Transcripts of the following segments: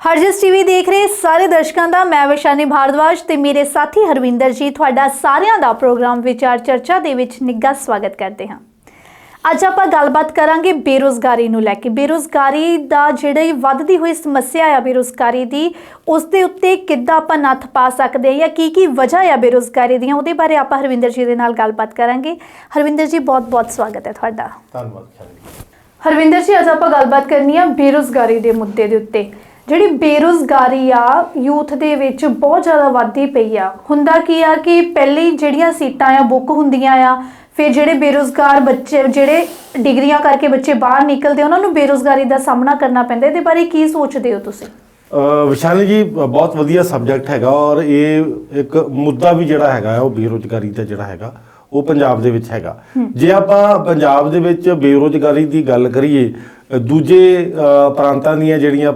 हरजिस TV देख रहे सारे दर्शकों का मैं विशानी भारद्वाज ते मेरे साथी हरविंदर जी तुहाडा सारिਆਂ ਦਾ प्रोग्राम विचार चर्चा दे विच निੱਘਾ स्वागत करते हैं। ਅੱਜ ਆਪਾਂ ਗੱਲਬਾਤ ਕਰਾਂਗੇ ਬੇਰੁਜ਼ਗਾਰੀ ਨੂੰ ਲੈ ਕੇ। ਬੇਰੁਜ਼ਗਾਰੀ ਦਾ ਜਿਹੜੀ ਵੱਧਦੀ ਹੋਈ ਸਮੱਸਿਆ ਆ ਬੇਰੁਜ਼ਗਾਰੀ ਦੀ, ਉਸ ਦੇ ਉੱਤੇ ਕਿੱਦਾਂ ਆਪਾਂ ਨੱਥ ਪਾ ਸਕਦੇ ਹਾਂ ਜਾਂ ਕੀ ਵਜ੍ਹਾ ਆ ਬੇਰੁਜ਼ਗਾਰੀ ਦੀਆਂ, ਉਹਦੇ ਬਾਰੇ ਆਪਾਂ ਹਰਵਿੰਦਰ ਜੀ ਦੇ ਨਾਲ ਗੱਲਬਾਤ ਕਰਾਂਗੇ। ਹਰਵਿੰਦਰ ਜੀ ਬਹੁਤ-ਬਹੁਤ ਸਵਾਗਤ ਹੈ ਤੁਹਾਡਾ। ਧੰਨਵਾਦ। ਹਰਵਿੰਦਰ ਜੀ ਅੱਜ ਆਪਾਂ ਗੱਲਬਾਤ ਕਰਨੀ ਆ ਬੇਰੁਜ਼ਗਾਰੀ ਦੇ ਮੁੱਦੇ ਦੇ ਉੱਤੇ। ਜਿਹੜੀ ਬੇਰੁਜ਼ਗਾਰੀ ਆ ਯੂਥ ਦੇ ਵਿੱਚ ਬਹੁਤ ਜ਼ਿਆਦਾ ਵੱਧਦੀ ਪਈ ਆ। ਹੁੰਦਾ ਕੀ ਆ ਕਿ ਪਹਿਲੇ ਜਿਹੜੀਆਂ ਸੀਟਾਂ ਆ ਬੁੱਕ ਹੁੰਦੀਆਂ ਆ, ਫਿਰ ਜਿਹੜੇ ਬੇਰੁਜ਼ਗਾਰ ਬੱਚੇ ਜਿਹੜੇ ਡਿਗਰੀਆਂ ਕਰਕੇ ਬੱਚੇ ਬਾਹਰ ਨਿਕਲਦੇ ਉਹਨਾਂ ਨੂੰ ਬੇਰੁਜ਼ਗਾਰੀ ਦਾ ਸਾਹਮਣਾ ਕਰਨਾ ਪੈਂਦਾ। ਇਹਦੇ ਬਾਰੇ ਕੀ ਸੋਚਦੇ ਹੋ ਤੁਸੀਂ? ਵਿਸ਼ਾਲੀ ਜੀ ਬਹੁਤ ਵਧੀਆ ਸਬਜੈਕਟ ਹੈਗਾ ਔਰ ਇਹ ਇੱਕ ਮੁੱਦਾ ਵੀ ਜਿਹੜਾ ਹੈਗਾ ਉਹ ਬੇਰੁਜ਼ਗਾਰੀ ਦਾ ਜਿਹੜਾ ਹੈਗਾ ਉਹ ਪੰਜਾਬ ਦੇ ਵਿੱਚ ਹੈਗਾ। ਜੇ ਆਪਾਂ ਪੰਜਾਬ ਦੇ ਵਿੱਚ ਬੇਰੁਜ਼ਗਾਰੀ ਦੀ ਗੱਲ ਕਰੀਏ, ਦੂਜੇ ਪ੍ਰਾਂਤਾਂ ਦੀਆਂ ਜਿਹੜੀਆਂ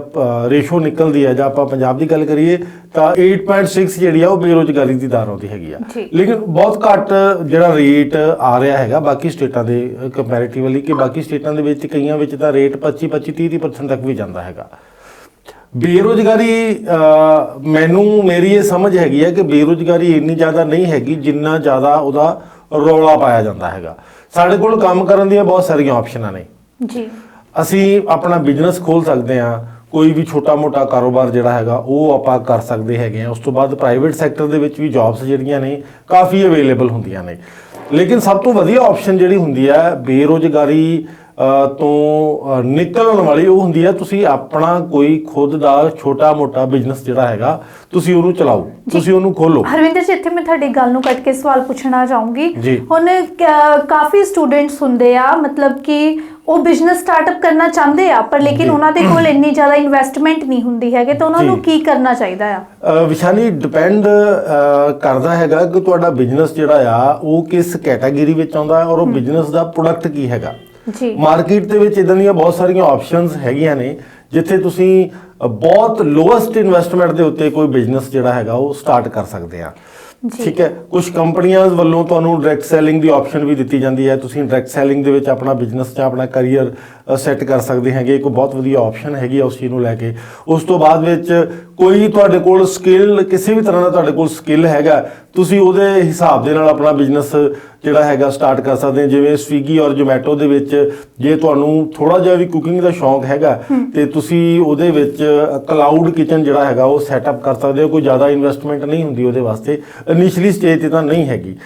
ਰੇਸ਼ੋ ਨਿਕਲਦੀ ਹੈ, ਜਾਂ ਆਪਾਂ ਪੰਜਾਬ ਦੀ ਗੱਲ ਕਰੀਏ ਤਾਂ 8.6 ਜਿਹੜੀ ਆ ਉਹ ਬੇਰੁਜ਼ਗਾਰੀ ਦੀ ਦਰ ਆਉਂਦੀ ਹੈਗੀ ਆ। ਲੇਕਿਨ ਬਹੁਤ ਘੱਟ ਜਿਹੜਾ ਰੇਟ ਆ ਰਿਹਾ ਹੈਗਾ ਬਾਕੀ ਸਟੇਟਾਂ ਦੇ ਕੰਪੈਰੀਟਿਵਲੀ, ਕਿ ਬਾਕੀ ਸਟੇਟਾਂ ਦੇ ਵਿੱਚ ਕਈਆਂ ਵਿੱਚ ਤਾਂ ਰੇਟ 25-30% ਤੱਕ ਵੀ ਜਾਂਦਾ ਹੈਗਾ। ਬੇਰੁਜ਼ਗਾਰੀ ਮੇਰੀ ਇਹ ਸਮਝ ਹੈਗੀ ਹੈ ਕਿ ਬੇਰੁਜ਼ਗਾਰੀ ਇੰਨੀ ਜ਼ਿਆਦਾ ਨਹੀਂ ਹੈਗੀ ਜਿੰਨਾ ਜ਼ਿਆਦਾ ਉਹਦਾ ਰੌਲਾ ਪਾਇਆ ਜਾਂਦਾ ਹੈਗਾ। ਸਾਡੇ ਕੋਲ ਕੰਮ ਕਰਨ ਦੀਆਂ ਬਹੁਤ ਸਾਰੀਆਂ ਆਪਸ਼ਨਾਂ ਨੇ ਜੀ। ਅਸੀਂ ਆਪਣਾ ਬਿਜ਼ਨਸ ਖੋਲ੍ਹ ਸਕਦੇ ਹਾਂ, ਕੋਈ ਵੀ ਛੋਟਾ ਮੋਟਾ ਕਾਰੋਬਾਰ ਜਿਹੜਾ ਹੈਗਾ ਉਹ ਆਪਾਂ ਕਰ ਸਕਦੇ ਹੈਗੇ ਹਾਂ। ਉਸ ਤੋਂ ਬਾਅਦ ਪ੍ਰਾਈਵੇਟ ਸੈਕਟਰ ਦੇ ਵਿੱਚ ਵੀ ਜੌਬਸ ਜਿਹੜੀਆਂ ਨੇ ਕਾਫੀ ਅਵੇਲੇਬਲ ਹੁੰਦੀਆਂ ਨੇ। ਲੇਕਿਨ ਸਭ ਤੋਂ ਵਧੀਆ ਆਪਸ਼ਨ ਜਿਹੜੀ ਹੁੰਦੀ ਹੈ ਬੇਰੁਜ਼ਗਾਰੀ ਤੋਂ ਨਿਕਲਣ ਵਾਲੀ, ਉਹ ਹੁੰਦੀ ਹੈ ਤੁਸੀਂ ਆਪਣਾ ਕੋਈ ਖੁਦ ਦਾ ਛੋਟਾ ਮੋਟਾ ਬਿਜ਼ਨਸ ਜਿਹੜਾ ਹੈਗਾ ਤੁਸੀਂ ਉਹਨੂੰ ਚਲਾਓ, ਤੁਸੀਂ ਉਹਨੂੰ ਖੋਲੋ। ਹਰਵਿੰਦਰ ਜੀ ਇੱਥੇ ਮੈਂ ਤੁਹਾਡੀ ਗੱਲ ਨੂੰ ਕੱਟ ਕੇ ਸਵਾਲ ਪੁੱਛਣਾ ਚਾਹੂੰਗੀ। ਹੁਣ ਕਾਫੀ ਸਟੂਡੈਂਟਸ ਹੁੰਦੇ ਆ, ਮਤਲਬ ਕਿ ਉਹ ਬਿਜ਼ਨਸ ਸਟਾਰਟਅਪ ਕਰਨਾ ਚਾਹੁੰਦੇ ਆ ਪਰ ਲੇਕਿਨ ਉਹਨਾਂ ਦੇ ਕੋਲ ਇੰਨੀ ਜ਼ਿਆਦਾ ਇਨਵੈਸਟਮੈਂਟ ਨਹੀਂ ਹੁੰਦੀ ਹੈਗੇ, ਤਾਂ ਉਹਨਾਂ ਨੂੰ ਕੀ ਕਰਨਾ ਚਾਹੀਦਾ ਆ? ਵਿਸ਼ਾਲੀ ਡਿਪੈਂਡ ਕਰਦਾ ਹੈਗਾ ਕਿ ਤੁਹਾਡਾ ਬਿਜ਼ਨਸ ਜਿਹੜਾ ਆ ਉਹ ਕਿਸ ਕੈਟਾਗਰੀ ਵਿੱਚ ਆਉਂਦਾ ਔਰ ਉਹ ਬਿਜ਼ਨਸ ਦਾ ਪ੍ਰੋਡਕਟ ਕੀ ਹੈਗਾ। ਮਾਰਕੀਟ ਦੇ ਵਿੱਚ ਇਦਾਂ ਦੀਆਂ ਬਹੁਤ ਸਾਰੀਆਂ ਆਪਸ਼ਨਸ ਹੈਗੀਆਂ ਨੇ ਜਿੱਥੇ ਤੁਸੀਂ ਬਹੁਤ ਲੋਐਸਟ ਇਨਵੈਸਟਮੈਂਟ ਦੇ ਉੱਤੇ ਕੋਈ ਬਿਜ਼ਨਸ ਜਿਹੜਾ ਹੈਗਾ ਉਹ ਸਟਾਰਟ ਕਰ ਸਕਦੇ ਆ। ਠੀਕ ਹੈ, ਕੁਝ ਕੰਪਨੀਆਂ ਵੱਲੋਂ ਤੁਹਾਨੂੰ ਡਾਇਰੈਕਟ ਸੈਲਿੰਗ ਦੀ ਆਪਸ਼ਨ ਵੀ ਦਿੱਤੀ ਜਾਂਦੀ ਹੈ। ਤੁਸੀਂ ਡਾਇਰੈਕਟ ਸੈਲਿੰਗ ਦੇ ਵਿੱਚ ਆਪਣਾ ਬਿਜ਼ਨਸ ਜਾਂ ਆਪਣਾ ਕਰੀਅਰ ਸੈੱਟ ਕਰ ਸਕਦੇ ਹੈਗੇ। ਇੱਕ ਬਹੁਤ ਵਧੀਆ ਆਪਸ਼ਨ ਹੈਗੀ ਆ ਉਸ ਚੀਜ਼ ਨੂੰ ਲੈ ਕੇ। ਉਸ ਤੋਂ ਬਾਅਦ ਵਿੱਚ ਕੋਈ ਤੁਹਾਡੇ ਕੋਲ ਸਕਿੱਲ, ਕਿਸੇ ਵੀ ਤਰ੍ਹਾਂ ਦਾ ਤੁਹਾਡੇ ਕੋਲ ਸਕਿੱਲ ਹੈਗਾ, ਤੁਸੀਂ ਉਹਦੇ ਹਿਸਾਬ ਦੇ ਨਾਲ ਆਪਣਾ ਬਿਜ਼ਨਸ ਜਿਹੜਾ ਹੈਗਾ ਸਟਾਰਟ ਕਰ ਸਕਦੇ ਹੋ। ਜਿਵੇਂ ਸਵੀਗੀ ਔਰ ਜੋਮੈਟੋ ਦੇ ਵਿੱਚ ਜੇ ਤੁਹਾਨੂੰ ਥੋੜ੍ਹਾ ਜਿਹਾ ਵੀ ਕੁਕਿੰਗ ਦਾ ਸ਼ੌਂਕ ਹੈਗਾ ਤੇ ਤੁਸੀਂ ਉਹਦੇ ਵਿੱਚ ਕਲਾਊਡ ਕਿਚਨ ਜਿਹੜਾ ਹੈਗਾ ਉਹ ਸੈਟਅਪ ਕਰ ਸਕਦੇ ਹੋ। ਕੋਈ ਜ਼ਿਆਦਾ ਇਨਵੈਸਟਮੈਂਟ ਨਹੀਂ ਹੁੰਦੀ ਉਹਦੇ ਵਾਸਤੇ, ਇਨੀਸ਼ੀਅਲੀ ਸਟੇਜ 'ਤੇ ਤਾਂ ਨਹੀਂ ਹੈਗੀ।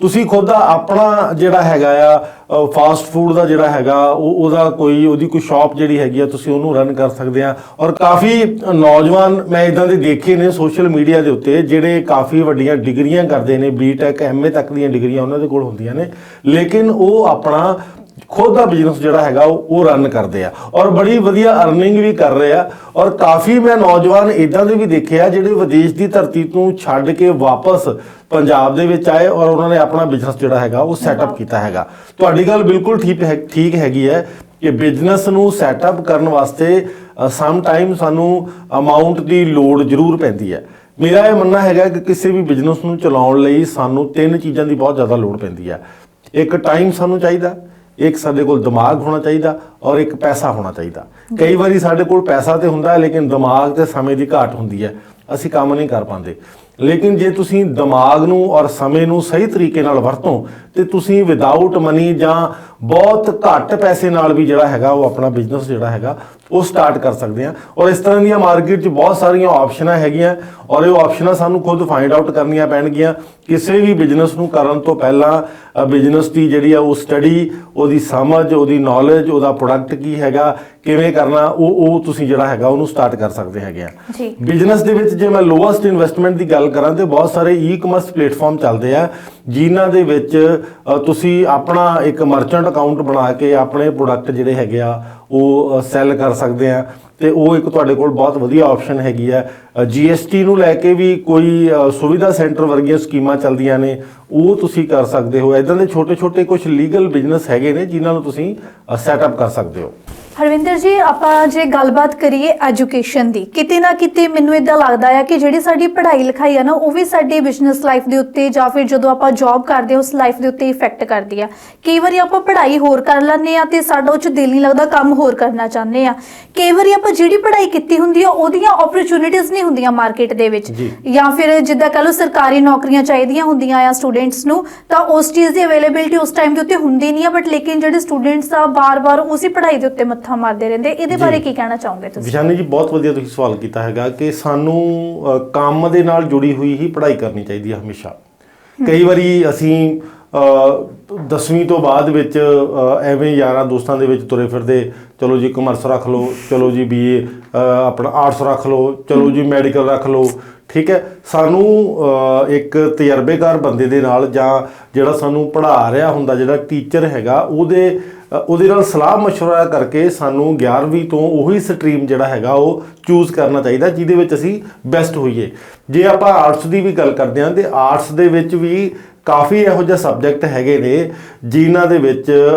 ਤੁਸੀਂ ਖੁਦ ਦਾ ਆਪਣਾ ਜਿਹੜਾ ਹੈਗਾ ਆ ਫਾਸਟ ਫੂਡ ਦਾ ਜਿਹੜਾ ਹੈਗਾ ਉਹਦੀ ਕੋਈ ਸ਼ਾਪ ਜਿਹੜੀ ਹੈਗੀ ਆ ਤੁਸੀਂ ਉਹਨੂੰ ਰਨ ਕਰ ਸਕਦੇ ਆ। ਔਰ ਕਾਫੀ ਨੌਜਵਾਨ ਮੈਂ ਇੱਦਾਂ ਦੇ ਦੇਖੇ ਨੇ ਸੋਸ਼ਲ ਮੀਡੀਆ ਦੇ ਉੱਤੇ ਜਿਹੜੇ ਕਾਫੀ ਵੱਡੀਆਂ ਡਿਗਰੀਆਂ ਕਰਦੇ ਨੇ, BTech MA ਤੱਕ ਦੀਆਂ ਡਿਗਰੀਆਂ ਉਹਨਾਂ ਦੇ ਕੋਲ ਹੁੰਦੀਆਂ ਨੇ, ਲੇਕਿਨ ਉਹ ਆਪਣਾ ਖੁਦ ਦਾ ਬਿਜ਼ਨਸ ਜਿਹੜਾ ਹੈਗਾ ਉਹ ਰਨ ਕਰਦੇ ਆ ਔਰ ਬੜੀ ਵਧੀਆ ਅਰਨਿੰਗ ਵੀ ਕਰ ਰਹੇ ਆ। ਔਰ ਕਾਫੀ ਮੈਂ ਨੌਜਵਾਨ ਇੱਦਾਂ ਦੇ ਵੀ ਦੇਖੇ ਆ ਜਿਹੜੇ ਵਿਦੇਸ਼ ਦੀ ਧਰਤੀ ਤੋਂ ਛੱਡ ਕੇ ਵਾਪਸ ਪੰਜਾਬ ਦੇ ਵਿੱਚ ਆਏ ਔਰ ਉਹਨਾਂ ਨੇ ਆਪਣਾ ਬਿਜ਼ਨਸ ਜਿਹੜਾ ਹੈਗਾ ਉਹ ਸੈਟਅਪ ਕੀਤਾ ਹੈਗਾ। ਤੁਹਾਡੀ ਗੱਲ ਬਿਲਕੁਲ ਠੀਕ ਹੈਗੀ ਹੈ ਕਿ ਬਿਜ਼ਨਸ ਨੂੰ ਸੈਟਅਪ ਕਰਨ ਵਾਸਤੇ ਸਮ ਟਾਈਮ ਸਾਨੂੰ ਅਮਾਊਂਟ ਦੀ ਲੋੜ ਜ਼ਰੂਰ ਪੈਂਦੀ ਹੈ। ਮੇਰਾ ਇਹ ਮੰਨਣਾ ਹੈਗਾ ਕਿ ਕਿਸੇ ਵੀ ਬਿਜ਼ਨਸ ਨੂੰ ਚਲਾਉਣ ਲਈ ਸਾਨੂੰ 3 ਚੀਜ਼ਾਂ ਦੀ ਬਹੁਤ ਜ਼ਿਆਦਾ ਲੋੜ ਪੈਂਦੀ ਹੈ। ਇੱਕ ਟਾਈਮ ਸਾਨੂੰ ਚਾਹੀਦਾ, ਇੱਕ ਸਾਡੇ ਕੋਲ ਦਿਮਾਗ ਹੋਣਾ ਚਾਹੀਦਾ ਔਰ ਇੱਕ ਪੈਸਾ ਹੋਣਾ ਚਾਹੀਦਾ। ਕਈ ਵਾਰੀ ਸਾਡੇ ਕੋਲ ਪੈਸਾ ਤੇ ਹੁੰਦਾ ਲੇਕਿਨ ਦਿਮਾਗ ਤੇ ਸਮੇਂ ਦੀ ਘਾਟ ਹੁੰਦੀ ਹੈ, ਅਸੀਂ ਕੰਮ ਨਹੀਂ ਕਰ ਪਾਉਂਦੇ। ਲੇਕਿਨ ਜੇ ਤੁਸੀਂ ਦਿਮਾਗ ਨੂੰ ਔਰ ਸਮੇਂ ਨੂੰ ਸਹੀ ਤਰੀਕੇ ਨਾਲ ਵਰਤੋ ਤੇ ਤੁਸੀਂ ਵਿਦਆਊਟ ਮਨੀ ਜਾਂ ਬਹੁਤ ਘੱਟ ਪੈਸੇ ਨਾਲ ਵੀ ਜਿਹੜਾ ਹੈਗਾ ਉਹ ਆਪਣਾ ਬਿਜ਼ਨਸ ਜਿਹੜਾ ਹੈਗਾ ਉਹ ਸਟਾਰਟ ਕਰ ਸਕਦੇ ਆ। ਔਰ ਇਸ ਤਰ੍ਹਾਂ ਦੀਆਂ ਮਾਰਕੀਟ 'ਚ ਬਹੁਤ ਸਾਰੀਆਂ ਆਪਸ਼ਨਾਂ ਹੈਗੀਆਂ ਔਰ ਇਹ ਆਪਸ਼ਨਾਂ ਸਾਨੂੰ ਖੁਦ ਫਾਈਂਡ ਆਊਟ ਕਰਨੀਆਂ ਪੈਣਗੀਆਂ। ਕਿਸੇ ਵੀ ਬਿਜ਼ਨਸ ਨੂੰ ਕਰਨ ਤੋਂ ਪਹਿਲਾਂ ਬਿਜ਼ਨਸ ਦੀ ਜਿਹੜੀ ਆ ਉਹ ਸਟੱਡੀ, ਉਹਦੀ ਸਮਝ, ਉਹਦੀ ਨੌਲੇਜ, ਉਹਦਾ ਪ੍ਰੋਡਕਟ ਕੀ ਹੈਗਾ, ਕਿਵੇਂ ਕਰਨਾ, ਉਹ ਤੁਸੀਂ ਜਿਹੜਾ ਹੈਗਾ ਉਹਨੂੰ ਸਟਾਰਟ ਕਰ ਸਕਦੇ ਹੈਗੇ ਆ। ਬਿਜ਼ਨਸ ਦੇ ਵਿੱਚ ਜੇ ਮੈਂ ਲੋਐਸਟ ਇਨਵੈਸਟਮੈਂਟ ਦੀ ਗੱਲ ਕਰਾਂ ਤੇ ਬਹੁਤ ਸਾਰੇ ਈ-ਕਮਰਸ ਪਲੇਟਫਾਰਮ ਚੱਲਦੇ ਆ ਜਿਨ੍ਹਾਂ ਦੇ ਵਿੱਚ ਤੁਸੀਂ ਆਪਣਾ ਇੱਕ ਮਰਚੈਂਟ ਅਕਾਊਂਟ ਬਣਾ ਕੇ ਆਪਣੇ ਪ੍ਰੋਡਕਟ ਜਿਹੜੇ ਹੈਗੇ ਆ ਉਹ ਸੈੱਲ ਕਰ ਸਕਦੇ ਆ ਤੇ ਉਹ ਇੱਕ ਤੁਹਾਡੇ ਕੋਲ ਬਹੁਤ ਵਧੀਆ ਆਪਸ਼ਨ ਹੈਗੀ ਆ। GST ਨੂੰ ਲੈ ਕੇ ਵੀ ਕੋਈ ਸੁਵਿਧਾ ਸੈਂਟਰ ਵਰਗੀਆਂ ਸਕੀਮਾਂ ਚੱਲਦੀਆਂ ਨੇ, ਉਹ ਤੁਸੀਂ ਕਰ ਸਕਦੇ ਹੋ। ਇੱਦਾਂ ਦੇ ਛੋਟੇ ਛੋਟੇ ਕੁਝ ਲੀਗਲ ਬਿਜ਼ਨਸ ਹੈਗੇ ਨੇ ਜਿਨ੍ਹਾਂ ਨੂੰ ਤੁਸੀਂ ਸੈਟਅਪ ਕਰ ਸਕਦੇ ਹੋ। ਹਰਵਿੰਦਰ ਜੀ, ਆਪਾਂ ਜੇ ਗੱਲਬਾਤ ਕਰੀਏ ਐਜੂਕੇਸ਼ਨ ਦੀ, ਕਿਤੇ ਨਾ ਕਿਤੇ ਮੈਨੂੰ ਇਦਾਂ ਲੱਗਦਾ ਆ ਕਿ ਜਿਹੜੀ ਸਾਡੀ ਪੜ੍ਹਾਈ ਲਿਖਾਈ ਆ ਨਾ, ਉਹ ਵੀ ਸਾਡੀ ਬਿਜ਼ਨਸ ਲਾਈਫ ਦੇ ਉੱਤੇ ਜਾਂ ਫਿਰ ਜਦੋਂ ਆਪਾਂ ਜੌਬ ਕਰਦੇ ਉਸ ਲਾਈਫ ਦੇ ਉੱਤੇ ਇਫੈਕਟ ਕਰਦੀ ਆ। ਕਈ ਵਾਰੀ ਆਪਾਂ ਪੜ੍ਹਾਈ ਹੋਰ ਕਰ ਲੈਂਦੇ ਆ ਤੇ ਸਾਡਾ ਉਹ 'ਚ ਦਿਲ ਨਹੀਂ ਲੱਗਦਾ, ਕੰਮ ਹੋਰ ਕਰਨਾ ਚਾਹੁੰਦੇ ਆ। ਕਈ ਵਾਰੀ ਆਪਾਂ ਜਿਹੜੀ ਪੜ੍ਹਾਈ ਕੀਤੀ ਹੁੰਦੀ ਆ ਉਹਦੀਆਂ ਓਪਰਚੁਨਿਟੀਜ਼ ਨਹੀਂ ਹੁੰਦੀਆਂ ਮਾਰਕੀਟ ਦੇ ਵਿੱਚ, ਜਾਂ ਫਿਰ ਜਿੱਦਾਂ ਕਹ ਲਓ ਸਰਕਾਰੀ ਨੌਕਰੀਆਂ ਚਾਹੀਦੀਆਂ ਹੁੰਦੀਆਂ ਆ ਸਟੂਡੈਂਟਸ ਨੂੰ, ਤਾਂ ਉਸ ਚੀਜ਼ ਦੀ ਅਵੇਲੇਬਿਲਿਟੀ ਉਸ ਟਾਈਮ ਦੇ ਉੱਤੇ ਹੁੰਦੀ ਨਹੀਂ ਆ। ਬਟ ਲੇਕਿਨ ਜਿਹੜੇ ਸਟੂਡੈਂਟਸ ਆ ਬਾਰ-ਬਾਰ ਉਸੇ ਪੜ੍ਹਾਈ ਦੇ ਉੱਤੇ ਮੱਥਾ ਮਾਰਦੇ ਰਹਿੰਦੇ। ਇਹਦੇ ਬਾਰੇ ਕੀ ਕਹਿਣਾ ਚਾਹੋਗੇ ਤੁਸੀਂ? ਵਿਸ਼ਾਨੀ ਜੀ, ਬਹੁਤ ਵਧੀਆ ਤੁਸੀਂ ਸਵਾਲ ਕੀਤਾ ਹੈਗਾ ਕਿ ਸਾਨੂੰ ਕੰਮ ਦੇ ਨਾਲ ਜੁੜੀ ਹੋਈ ਹੀ ਪੜ੍ਹਾਈ ਕਰਨੀ ਚਾਹੀਦੀ ਹੈ ਹਮੇਸ਼ਾ। ਕਈ ਵਾਰੀ ਅਸੀਂ 10ਵੀਂ ਤੋਂ ਬਾਅਦ ਵਿੱਚ ਐਵੇਂ ਯਾਰਾਂ ਦੋਸਤਾਂ ਦੇ ਵਿੱਚ ਤੁਰੇ ਫਿਰਦੇ, ਚਲੋ ਜੀ ਕਮਰਸ ਰੱਖ ਲਓ, ਚਲੋ ਜੀ BA ਆਪਣਾ ਆਰਟਸ ਰੱਖ ਲਓ, ਚਲੋ ਜੀ ਮੈਡੀਕਲ ਰੱਖ ਲਓ। ਠੀਕ ਹੈ, ਸਾਨੂੰ ਇੱਕ ਤਜਰਬੇਕਾਰ ਬੰਦੇ ਦੇ ਨਾਲ ਜਾਂ ਜਿਹੜਾ ਸਾਨੂੰ ਪੜ੍ਹਾ ਰਿਹਾ ਹੁੰਦਾ, ਜਿਹੜਾ ਟੀਚਰ ਹੈਗਾ, ਉਹਦੇ ਨਾਲ ਸਲਾਹ ਮਸ਼ਵਰਾ ਕਰਕੇ ਸਾਨੂੰ 11ਵੀਂ ਤੋਂ ਉਹੀ ਸਟਰੀਮ ਜਿਹੜਾ ਹੈਗਾ ਉਹ ਚੂਜ਼ ਕਰਨਾ ਚਾਹੀਦਾ ਜਿਹਦੇ ਵਿੱਚ ਅਸੀਂ ਬੈਸਟ ਹੋਈਏ। ਜੇ ਆਪਾਂ ਆਰਟਸ ਦੀ ਵੀ ਗੱਲ ਕਰਦੇ ਹਾਂ ਤੇ ਆਰਟਸ ਦੇ ਵਿੱਚ ਵੀ ਕਾਫੀ ਇਹੋ ਜਿਹੇ ਸਬਜੈਕਟ ਹੈਗੇ ਨੇ ਜਿਨ੍ਹਾਂ ਦੇ ਵਿੱਚ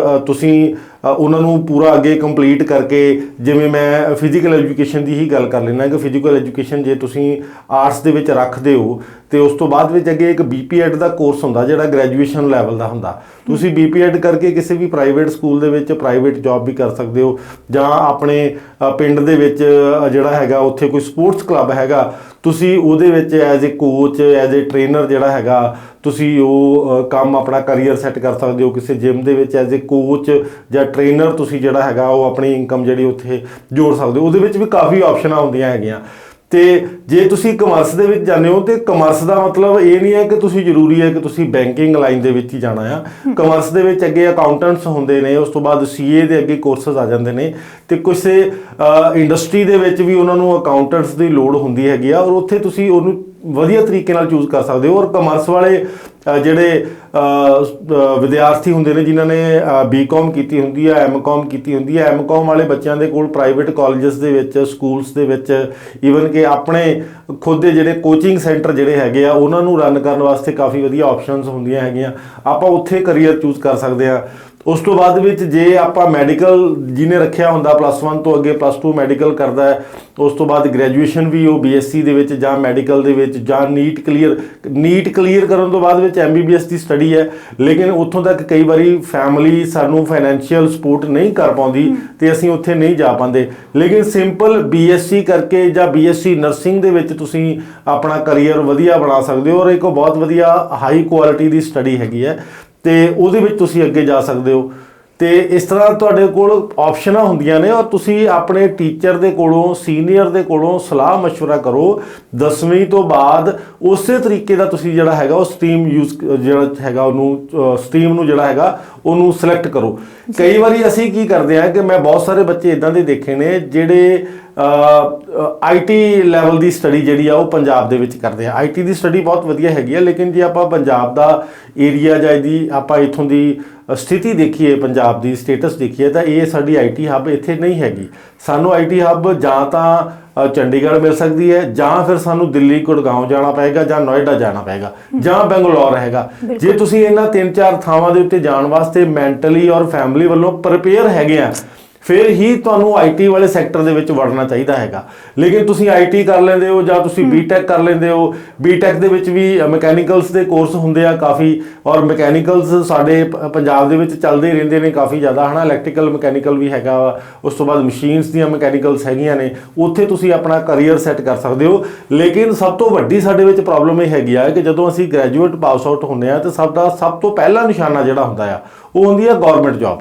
ਤੁਸੀਂ ਉਹਨਾਂ ਨੂੰ ਪੂਰਾ ਅੱਗੇ ਕੰਪਲੀਟ ਕਰਕੇ, ਜਿਵੇਂ ਮੈਂ ਫਿਜ਼ੀਕਲ ਐਜੂਕੇਸ਼ਨ ਦੀ ਹੀ ਗੱਲ ਕਰ ਲੈਣਾ ਕਿ ਫਿਜ਼ੀਕਲ ਐਜੂਕੇਸ਼ਨ ਜੇ ਤੁਸੀਂ ਆਰਟਸ ਦੇ ਵਿੱਚ ਰੱਖਦੇ ਹੋ ਤੇ ਉਸ ਤੋਂ ਬਾਅਦ ਵਿੱਚ ਅੱਗੇ ਇੱਕ BPEd ਦਾ ਕੋਰਸ ਹੁੰਦਾ ਜਿਹੜਾ ਗ੍ਰੈਜੂਏਸ਼ਨ ਲੈਵਲ ਦਾ ਹੁੰਦਾ। ਤੁਸੀਂ BPEd ਕਰਕੇ ਕਿਸੇ ਵੀ ਪ੍ਰਾਈਵੇਟ ਸਕੂਲ ਦੇ ਵਿੱਚ ਪ੍ਰਾਈਵੇਟ ਜੌਬ ਵੀ ਕਰ ਸਕਦੇ ਹੋ, ਜਾਂ ਆਪਣੇ ਪਿੰਡ ਦੇ ਵਿੱਚ ਜਿਹੜਾ ਹੈਗਾ ਉੱਥੇ ਕੋਈ ਸਪੋਰਟਸ ਕਲੱਬ ਹੈਗਾ, ਤੁਸੀਂ ਉਹਦੇ ਵਿੱਚ as a coach, as a trainer ਜਿਹੜਾ ਹੈਗਾ ਤੁਸੀਂ ਉਹ ਕੰਮ ਆਪਣਾ ਕਰੀਅਰ ਸੈੱਟ ਕਰ ਸਕਦੇ ਹੋ। ਕਿਸੇ ਜਿਮ ਦੇ ਵਿੱਚ ਐਜ਼ ਏ ਕੋਚ ਜਾਂ ਟ੍ਰੇਨਰ ਤੁਸੀਂ ਜਿਹੜਾ ਹੈਗਾ ਉਹ ਆਪਣੀ ਇਨਕਮ ਜਿਹੜੀ ਉੱਥੇ ਜੋੜ ਸਕਦੇ ਹੋ। ਉਹਦੇ ਵਿੱਚ ਵੀ ਕਾਫੀ ਆਪਸ਼ਨਾਂ ਹੁੰਦੀਆਂ ਹੈਗੀਆਂ। ਤੇ ਜੇ ਤੁਸੀਂ ਕਮਰਸ ਦੇ ਵਿੱਚ ਜਾਂਦੇ ਹੋ ਤੇ ਕਮਰਸ ਦਾ ਮਤਲਬ ਇਹ ਨਹੀਂ ਹੈ ਕਿ ਤੁਸੀਂ ਜ਼ਰੂਰੀ ਹੈ ਕਿ ਤੁਸੀਂ ਬੈਂਕਿੰਗ ਲਾਈਨ ਦੇ ਵਿੱਚ ਹੀ ਜਾਣਾ ਆ। ਕਮਰਸ ਦੇ ਵਿੱਚ ਅੱਗੇ ਅਕਾਊਂਟੈਂਟਸ ਹੁੰਦੇ ਨੇ, ਉਸ ਤੋਂ ਬਾਅਦ CA ਦੇ ਅੱਗੇ ਕੋਰਸਸ ਆ ਜਾਂਦੇ ਨੇ ਤੇ ਕਿਸੇ ਇੰਡਸਟਰੀ ਦੇ ਵਿੱਚ ਵੀ ਉਹਨਾਂ ਨੂੰ ਅਕਾਊਂਟੈਂਟਸ ਦੀ ਲੋੜ ਹੁੰਦੀ ਹੈਗੀ ਆ, ਔਰ ਉੱਥੇ ਤੁਸੀਂ ਉਹਨੂੰ ਵਧੀਆ ਤਰੀਕੇ ਨਾਲ ਚੂਜ਼ ਕਰ ਸਕਦੇ ਹੋ। ਔਰ ਕਮਰਸ ਵਾਲੇ ਜਿਹੜੇ ਵਿਦਿਆਰਥੀ ਹੁੰਦੇ ਨੇ ਜਿਨ੍ਹਾਂ ਨੇ BCom ਕੀਤੀ ਹੁੰਦੀ ਹੈ, MCom ਕੀਤੀ ਹੁੰਦੀ ਹੈ, MCom ਵਾਲੇ ਬੱਚਿਆਂ ਦੇ ਕੋਲ ਪ੍ਰਾਈਵੇਟ ਕਾਲਜਸ ਦੇ ਵਿੱਚ, ਸਕੂਲਸ ਦੇ ਵਿੱਚ, ਈਵਨ ਕਿ ਆਪਣੇ ਖੁਦ ਦੇ ਜਿਹੜੇ ਕੋਚਿੰਗ ਸੈਂਟਰ ਜਿਹੜੇ ਹੈਗੇ ਆ ਉਹਨਾਂ ਨੂੰ ਰਨ ਕਰਨ ਵਾਸਤੇ ਕਾਫੀ ਵਧੀਆ ਆਪਸ਼ਨਸ ਹੁੰਦੀਆਂ ਹੈਗੀਆਂ। ਆਪਾਂ ਉੱਥੇ ਕਰੀਅਰ ਚੂਜ਼ ਕਰ ਸਕਦੇ ਹਾਂ। ਉਸ ਤੋਂ ਬਾਅਦ ਵਿੱਚ ਜੇ ਆਪਾਂ ਮੈਡੀਕਲ ਜਿਹਨੇ ਰੱਖਿਆ ਹੁੰਦਾ +1 ਤੋਂ ਅੱਗੇ +2 ਮੈਡੀਕਲ ਕਰਦਾ ਹੈ, ਉਸ ਤੋਂ ਬਾਅਦ ਗ੍ਰੈਜੂਏਸ਼ਨ ਵੀ ਉਹ BSc ਦੇ ਵਿੱਚ ਜਾਂ ਮੈਡੀਕਲ ਦੇ ਵਿੱਚ ਜਾਂ ਨੀਟ ਕਲੀਅਰ ਕਰਨ ਤੋਂ ਬਾਅਦ ਵਿੱਚ MBBS ਦੀ ਸਟੱਡੀ ਹੈ। ਲੇਕਿਨ ਉੱਥੋਂ ਤੱਕ ਕਈ ਵਾਰੀ ਫੈਮਿਲੀ ਸਾਨੂੰ ਫਾਈਨੈਂਸ਼ੀਅਲ ਸਪੋਰਟ ਨਹੀਂ ਕਰ ਪਾਉਂਦੀ ਤੇ ਅਸੀਂ ਉੱਥੇ ਨਹੀਂ ਜਾ ਪਾਉਂਦੇ। ਲੇਕਿਨ ਸਿੰਪਲ BSc ਕਰਕੇ ਜਾਂ BSc ਨਰਸਿੰਗ ਦੇ ਵਿੱਚ ਤੁਸੀਂ ਆਪਣਾ ਕਰੀਅਰ ਵਧੀਆ ਬਣਾ ਸਕਦੇ ਹੋ, ਔਰ ਇੱਕ ਬਹੁਤ ਵਧੀਆ ਹਾਈ ਕੁਆਲਿਟੀ ਦੀ ਸਟੱਡੀ ਹੈਗੀ ਹੈ ਤੇ ਉਹਦੇ ਵਿੱਚ ਤੁਸੀਂ ਅੱਗੇ ਜਾ ਸਕਦੇ ਹੋ। ਤੇ ਇਸ ਤਰ੍ਹਾਂ ਤੁਹਾਡੇ ਕੋਲ ਆਪਸ਼ਨਾਂ ਹੁੰਦੀਆਂ ਨੇ, ਔਰ ਤੁਸੀਂ ਆਪਣੇ ਟੀਚਰ ਦੇ ਕੋਲੋਂ, ਸੀਨੀਅਰ ਦੇ ਕੋਲੋਂ ਸਲਾਹ ਮਸ਼ਵਰਾ ਕਰੋ। 10ਵੀਂ ਤੋਂ ਬਾਅਦ ਉਸੇ ਤਰੀਕੇ ਦਾ ਤੁਸੀਂ ਜਿਹੜਾ ਹੈਗਾ ਉਹ ਸਟਰੀਮ ਜਿਹੜਾ ਹੈਗਾ ਉਹਨੂੰ ਸਟਰੀਮ ਨੂੰ ਜਿਹੜਾ ਹੈਗਾ ਉਹਨੂੰ ਸਿਲੈਕਟ ਕਰੋ। ਕਈ ਵਾਰੀ ਅਸੀਂ ਕੀ ਕਰਦੇ ਹਾਂ ਕਿ ਮੈਂ ਬਹੁਤ ਸਾਰੇ ਬੱਚੇ ਇਦਾਂ ਦੇ ਦੇਖੇ ਨੇ ਜਿਹੜੇ IT ਲੈਵਲ ਦੀ ਸਟੱਡੀ ਜਿਹੜੀ ਆ ਉਹ ਪੰਜਾਬ ਦੇ ਵਿੱਚ ਕਰਦੇ ਆ। IT ਦੀ ਸਟੱਡੀ ਬਹੁਤ ਵਧੀਆ ਹੈਗੀ ਆ, ਲੇਕਿਨ ਜੇ ਆਪਾਂ ਪੰਜਾਬ ਦਾ ਏਰੀਆ ਜਾਂ ਇਹਦੀ ਆਪਾਂ ਇੱਥੋਂ ਦੀ ਸਥਿਤੀ ਦੇਖੀਏ, ਪੰਜਾਬ ਦੀ ਸਟੇਟਸ ਦੇਖੀਏ, ਤਾਂ ਇਹ ਸਾਡੀ IT ਹੱਬ ਇੱਥੇ ਨਹੀਂ ਹੈਗੀ। ਸਾਨੂੰ IT ਹੱਬ ਜਾਂ ਤਾਂ ਚੰਡੀਗੜ੍ਹ ਮਿਲ ਸਕਦੀ ਹੈ, ਜਾਂ ਫਿਰ ਸਾਨੂੰ ਦਿੱਲੀ, ਗੁੜਗਾਉਂ ਜਾਣਾ ਪਏਗਾ, ਜਾਂ ਨੋਇਡਾ ਜਾਣਾ ਪਏਗਾ, ਜਾਂ ਬੰਗਲੌਰ ਹੈਗਾ। ਜੇ ਤੁਸੀਂ ਇਹਨਾਂ 3-4 ਥਾਵਾਂ ਦੇ ਉੱਤੇ ਜਾਣ ਵਾਸਤੇ ਮੈਂਟਲੀ ਔਰ ਫੈਮਿਲੀ ਵੱਲੋਂ ਪ੍ਰਿਪੇਅਰ ਹੈਗੇ ਆ, ਫਿਰ ਹੀ ਤੁਹਾਨੂੰ IT ਵਾਲੇ ਸੈਕਟਰ ਦੇ ਵਿੱਚ ਵੜਨਾ ਚਾਹੀਦਾ ਹੈਗਾ। ਲੇਕਿਨ ਤੁਸੀਂ IT ਕਰ ਲੈਂਦੇ ਹੋ ਜਾਂ ਤੁਸੀਂ BTech ਕਰ ਲੈਂਦੇ ਹੋ, BTech ਦੇ ਵਿੱਚ ਵੀ ਮਕੈਨੀਕਲਸ ਦੇ ਕੋਰਸ ਹੁੰਦੇ ਆ ਕਾਫੀ, ਔਰ ਮਕੈਨੀਕਲਸ ਸਾਡੇ ਪੰਜਾਬ ਦੇ ਵਿੱਚ ਚੱਲਦੇ ਰਹਿੰਦੇ ਨੇ ਕਾਫੀ ਜ਼ਿਆਦਾ, ਹੈ ਨਾ। ਇਲੈਕਟ੍ਰੀਕਲ ਮਕੈਨੀਕਲ ਵੀ ਹੈਗਾ ਵਾ, ਉਸ ਤੋਂ ਬਾਅਦ ਮਸ਼ੀਨਸ ਦੀਆਂ ਮਕੈਨੀਕਲਸ ਹੈਗੀਆਂ ਨੇ, ਉੱਥੇ ਤੁਸੀਂ ਆਪਣਾ ਕਰੀਅਰ ਸੈੱਟ ਕਰ ਸਕਦੇ ਹੋ। ਲੇਕਿਨ ਸਭ ਤੋਂ ਵੱਡੀ ਸਾਡੇ ਵਿੱਚ ਪ੍ਰੋਬਲਮ ਇਹ ਹੈਗੀ ਆ ਕਿ ਜਦੋਂ ਅਸੀਂ ਗ੍ਰੈਜੂਏਟ ਪਾਸ ਆਊਟ ਹੁੰਦੇ ਆ ਤਾਂ ਸਾਡਾ ਸਭ ਤੋਂ ਪਹਿਲਾ ਨਿਸ਼ਾਨਾ ਜਿਹੜਾ ਹੁੰਦਾ ਆ ਉਹ ਹੁੰਦੀ ਆ ਗੌਰਮੈਂਟ ਜੌਬ।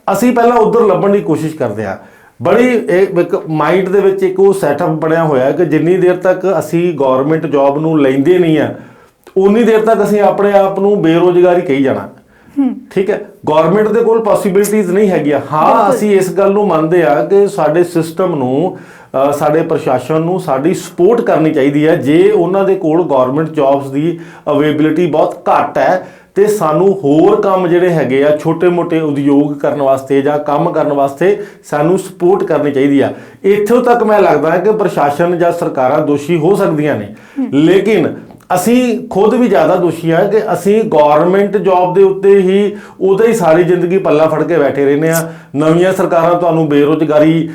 ਅਸੀਂ ਪਹਿਲਾਂ ਉੱਧਰ ਲੱਭਣ ਦੀ ਕੋਸ਼ਿਸ਼ ਕਰਦੇ ਹਾਂ। ਬੜੀ ਇੱਕ ਮਾਈਂਡ ਦੇ ਵਿੱਚ ਇੱਕ ਉਹ ਸੈਟਅਪ ਬਣਿਆ ਹੋਇਆ ਕਿ ਜਿੰਨੀ ਦੇਰ ਤੱਕ ਅਸੀਂ ਗੌਰਮੈਂਟ ਜੌਬ ਨੂੰ ਲੈਂਦੇ ਨਹੀਂ ਆ, ਉਨੀ ਦੇਰ ਤੱਕ ਅਸੀਂ ਆਪਣੇ ਆਪ ਨੂੰ ਬੇਰੁਜ਼ਗਾਰ ਹੀ ਕਹੀ ਜਾਣਾ। ਠੀਕ ਹੈ, ਗੌਰਮੈਂਟ ਦੇ ਕੋਲ ਪੋਸੀਬਿਲਿਟੀਜ਼ ਨਹੀਂ ਹੈਗੀਆਂ। ਹਾਂ, ਅਸੀਂ ਇਸ ਗੱਲ ਨੂੰ ਮੰਨਦੇ ਆ ਕਿ ਸਾਡੇ ਸਿਸਟਮ ਨੂੰ, ਸਾਡੇ ਪ੍ਰਸ਼ਾਸਨ ਨੂੰ ਸਾਡੀ ਸਪੋਰਟ ਕਰਨੀ ਚਾਹੀਦੀ ਹੈ। ਜੇ ਉਹਨਾਂ ਦੇ ਕੋਲ ਗੌਰਮੈਂਟ ਜੌਬਸ ਦੀ ਅਵੇਲੇਬਿਲਿਟੀ ਬਹੁਤ ਘੱਟ ਹੈ ਤੇ ਸਾਨੂੰ ਹੋਰ ਕੰਮ ਜਿਹੜੇ ਹੈਗੇ ਆ, ਛੋਟੇ-ਮੋਟੇ ਉਦਯੋਗ ਕਰਨ ਵਾਸਤੇ ਜਾਂ ਕੰਮ ਕਰਨ ਵਾਸਤੇ ਸਾਨੂੰ ਸਪੋਰਟ ਕਰਨੀ ਚਾਹੀਦੀ ਆ। ਇੱਥੋਂ ਤੱਕ ਮੈਂ ਲੱਗਦਾ ਹੈ ਕਿ ਪ੍ਰਸ਼ਾਸਨ ਜਾਂ ਸਰਕਾਰਾਂ ਦੋਸ਼ੀ ਹੋ ਸਕਦੀਆਂ ਨੇ, ਲੇਕਿਨ ਅਸੀਂ ਖੁਦ ਵੀ ਜ਼ਿਆਦਾ ਦੋਸ਼ੀ ਹਾਂ ਕਿ ਅਸੀਂ ਗਵਰਨਮੈਂਟ ਜੌਬ ਦੇ ਉੱਤੇ ਹੀ ਉਹਦਾ ਹੀ ਸਾਰੀ ਜ਼ਿੰਦਗੀ ਪੱਲਾ ਫੜ ਕੇ ਬੈਠੇ ਰਹਿੰਦੇ ਆ। ਨਵੀਆਂ ਸਰਕਾਰਾਂ ਤੁਹਾਨੂੰ ਬੇਰੁਜ਼ਗਾਰੀ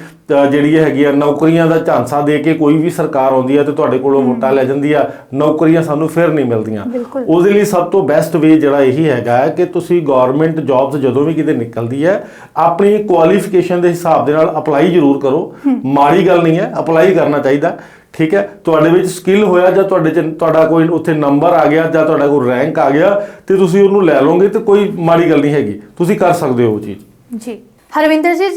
ਜਿਹੜੀ ਹੈਗੀ ਆ, ਨੌਕਰੀਆਂ ਦਾ ਝਾਂਸਾ ਦੇ ਕੇ ਕੋਈ ਵੀ ਸਰਕਾਰ ਆਉਂਦੀ ਹੈ ਤੇ ਤੁਹਾਡੇ ਕੋਲੋਂ ਵੋਟਾਂ ਲੈ ਜਾਂਦੀ ਆ, ਨੌਕਰੀਆਂ ਸਾਨੂੰ ਫਿਰ ਨਹੀਂ ਮਿਲਦੀਆਂ। ਉਹਦੇ ਲਈ ਸਭ ਤੋਂ ਬੈਸਟ ਵੇ ਜਿਹੜਾ ਇਹੀ ਹੈਗਾ ਹੈ ਕਿ ਤੁਸੀਂ ਗਵਰਨਮੈਂਟ ਜੌਬਸ ਜਦੋਂ ਵੀ ਕਿਤੇ ਨਿਕਲਦੀ ਹੈ ਆਪਣੀ ਕੁਆਲੀਫਿਕੇਸ਼ਨ ਦੇ ਹਿਸਾਬ ਦੇ ਨਾਲ ਅਪਲਾਈ ਜ਼ਰੂਰ ਕਰੋ। ਮਾੜੀ ਗੱਲ ਨਹੀਂ ਹੈ, ਅਪਲਾਈ ਕਰਨਾ ਚਾਹੀਦਾ। ਠੀਕ ਹੈ, ਤੁਹਾਡੇ ਵਿੱਚ ਸਕਿੱਲ ਹੋਇਆ ਜਾਂ ਤੁਹਾਡਾ ਕੋਈ ਉੱਥੇ ਨੰਬਰ ਆ ਗਿਆ ਜਾਂ ਤੁਹਾਡਾ ਕੋਈ ਰੈਂਕ ਆ ਗਿਆ ਤੇ ਤੁਸੀਂ ਉਹਨੂੰ ਲੈ ਲਓਗੇ ਤੇ ਕੋਈ ਮਾੜੀ ਗੱਲ ਨਹੀਂ ਹੈਗੀ, ਤੁਸੀਂ ਕਰ ਸਕਦੇ ਹੋ ਉਹ ਚੀਜ਼। ਜੀ ਹਰਵਿੰਦਰ ਜੀ,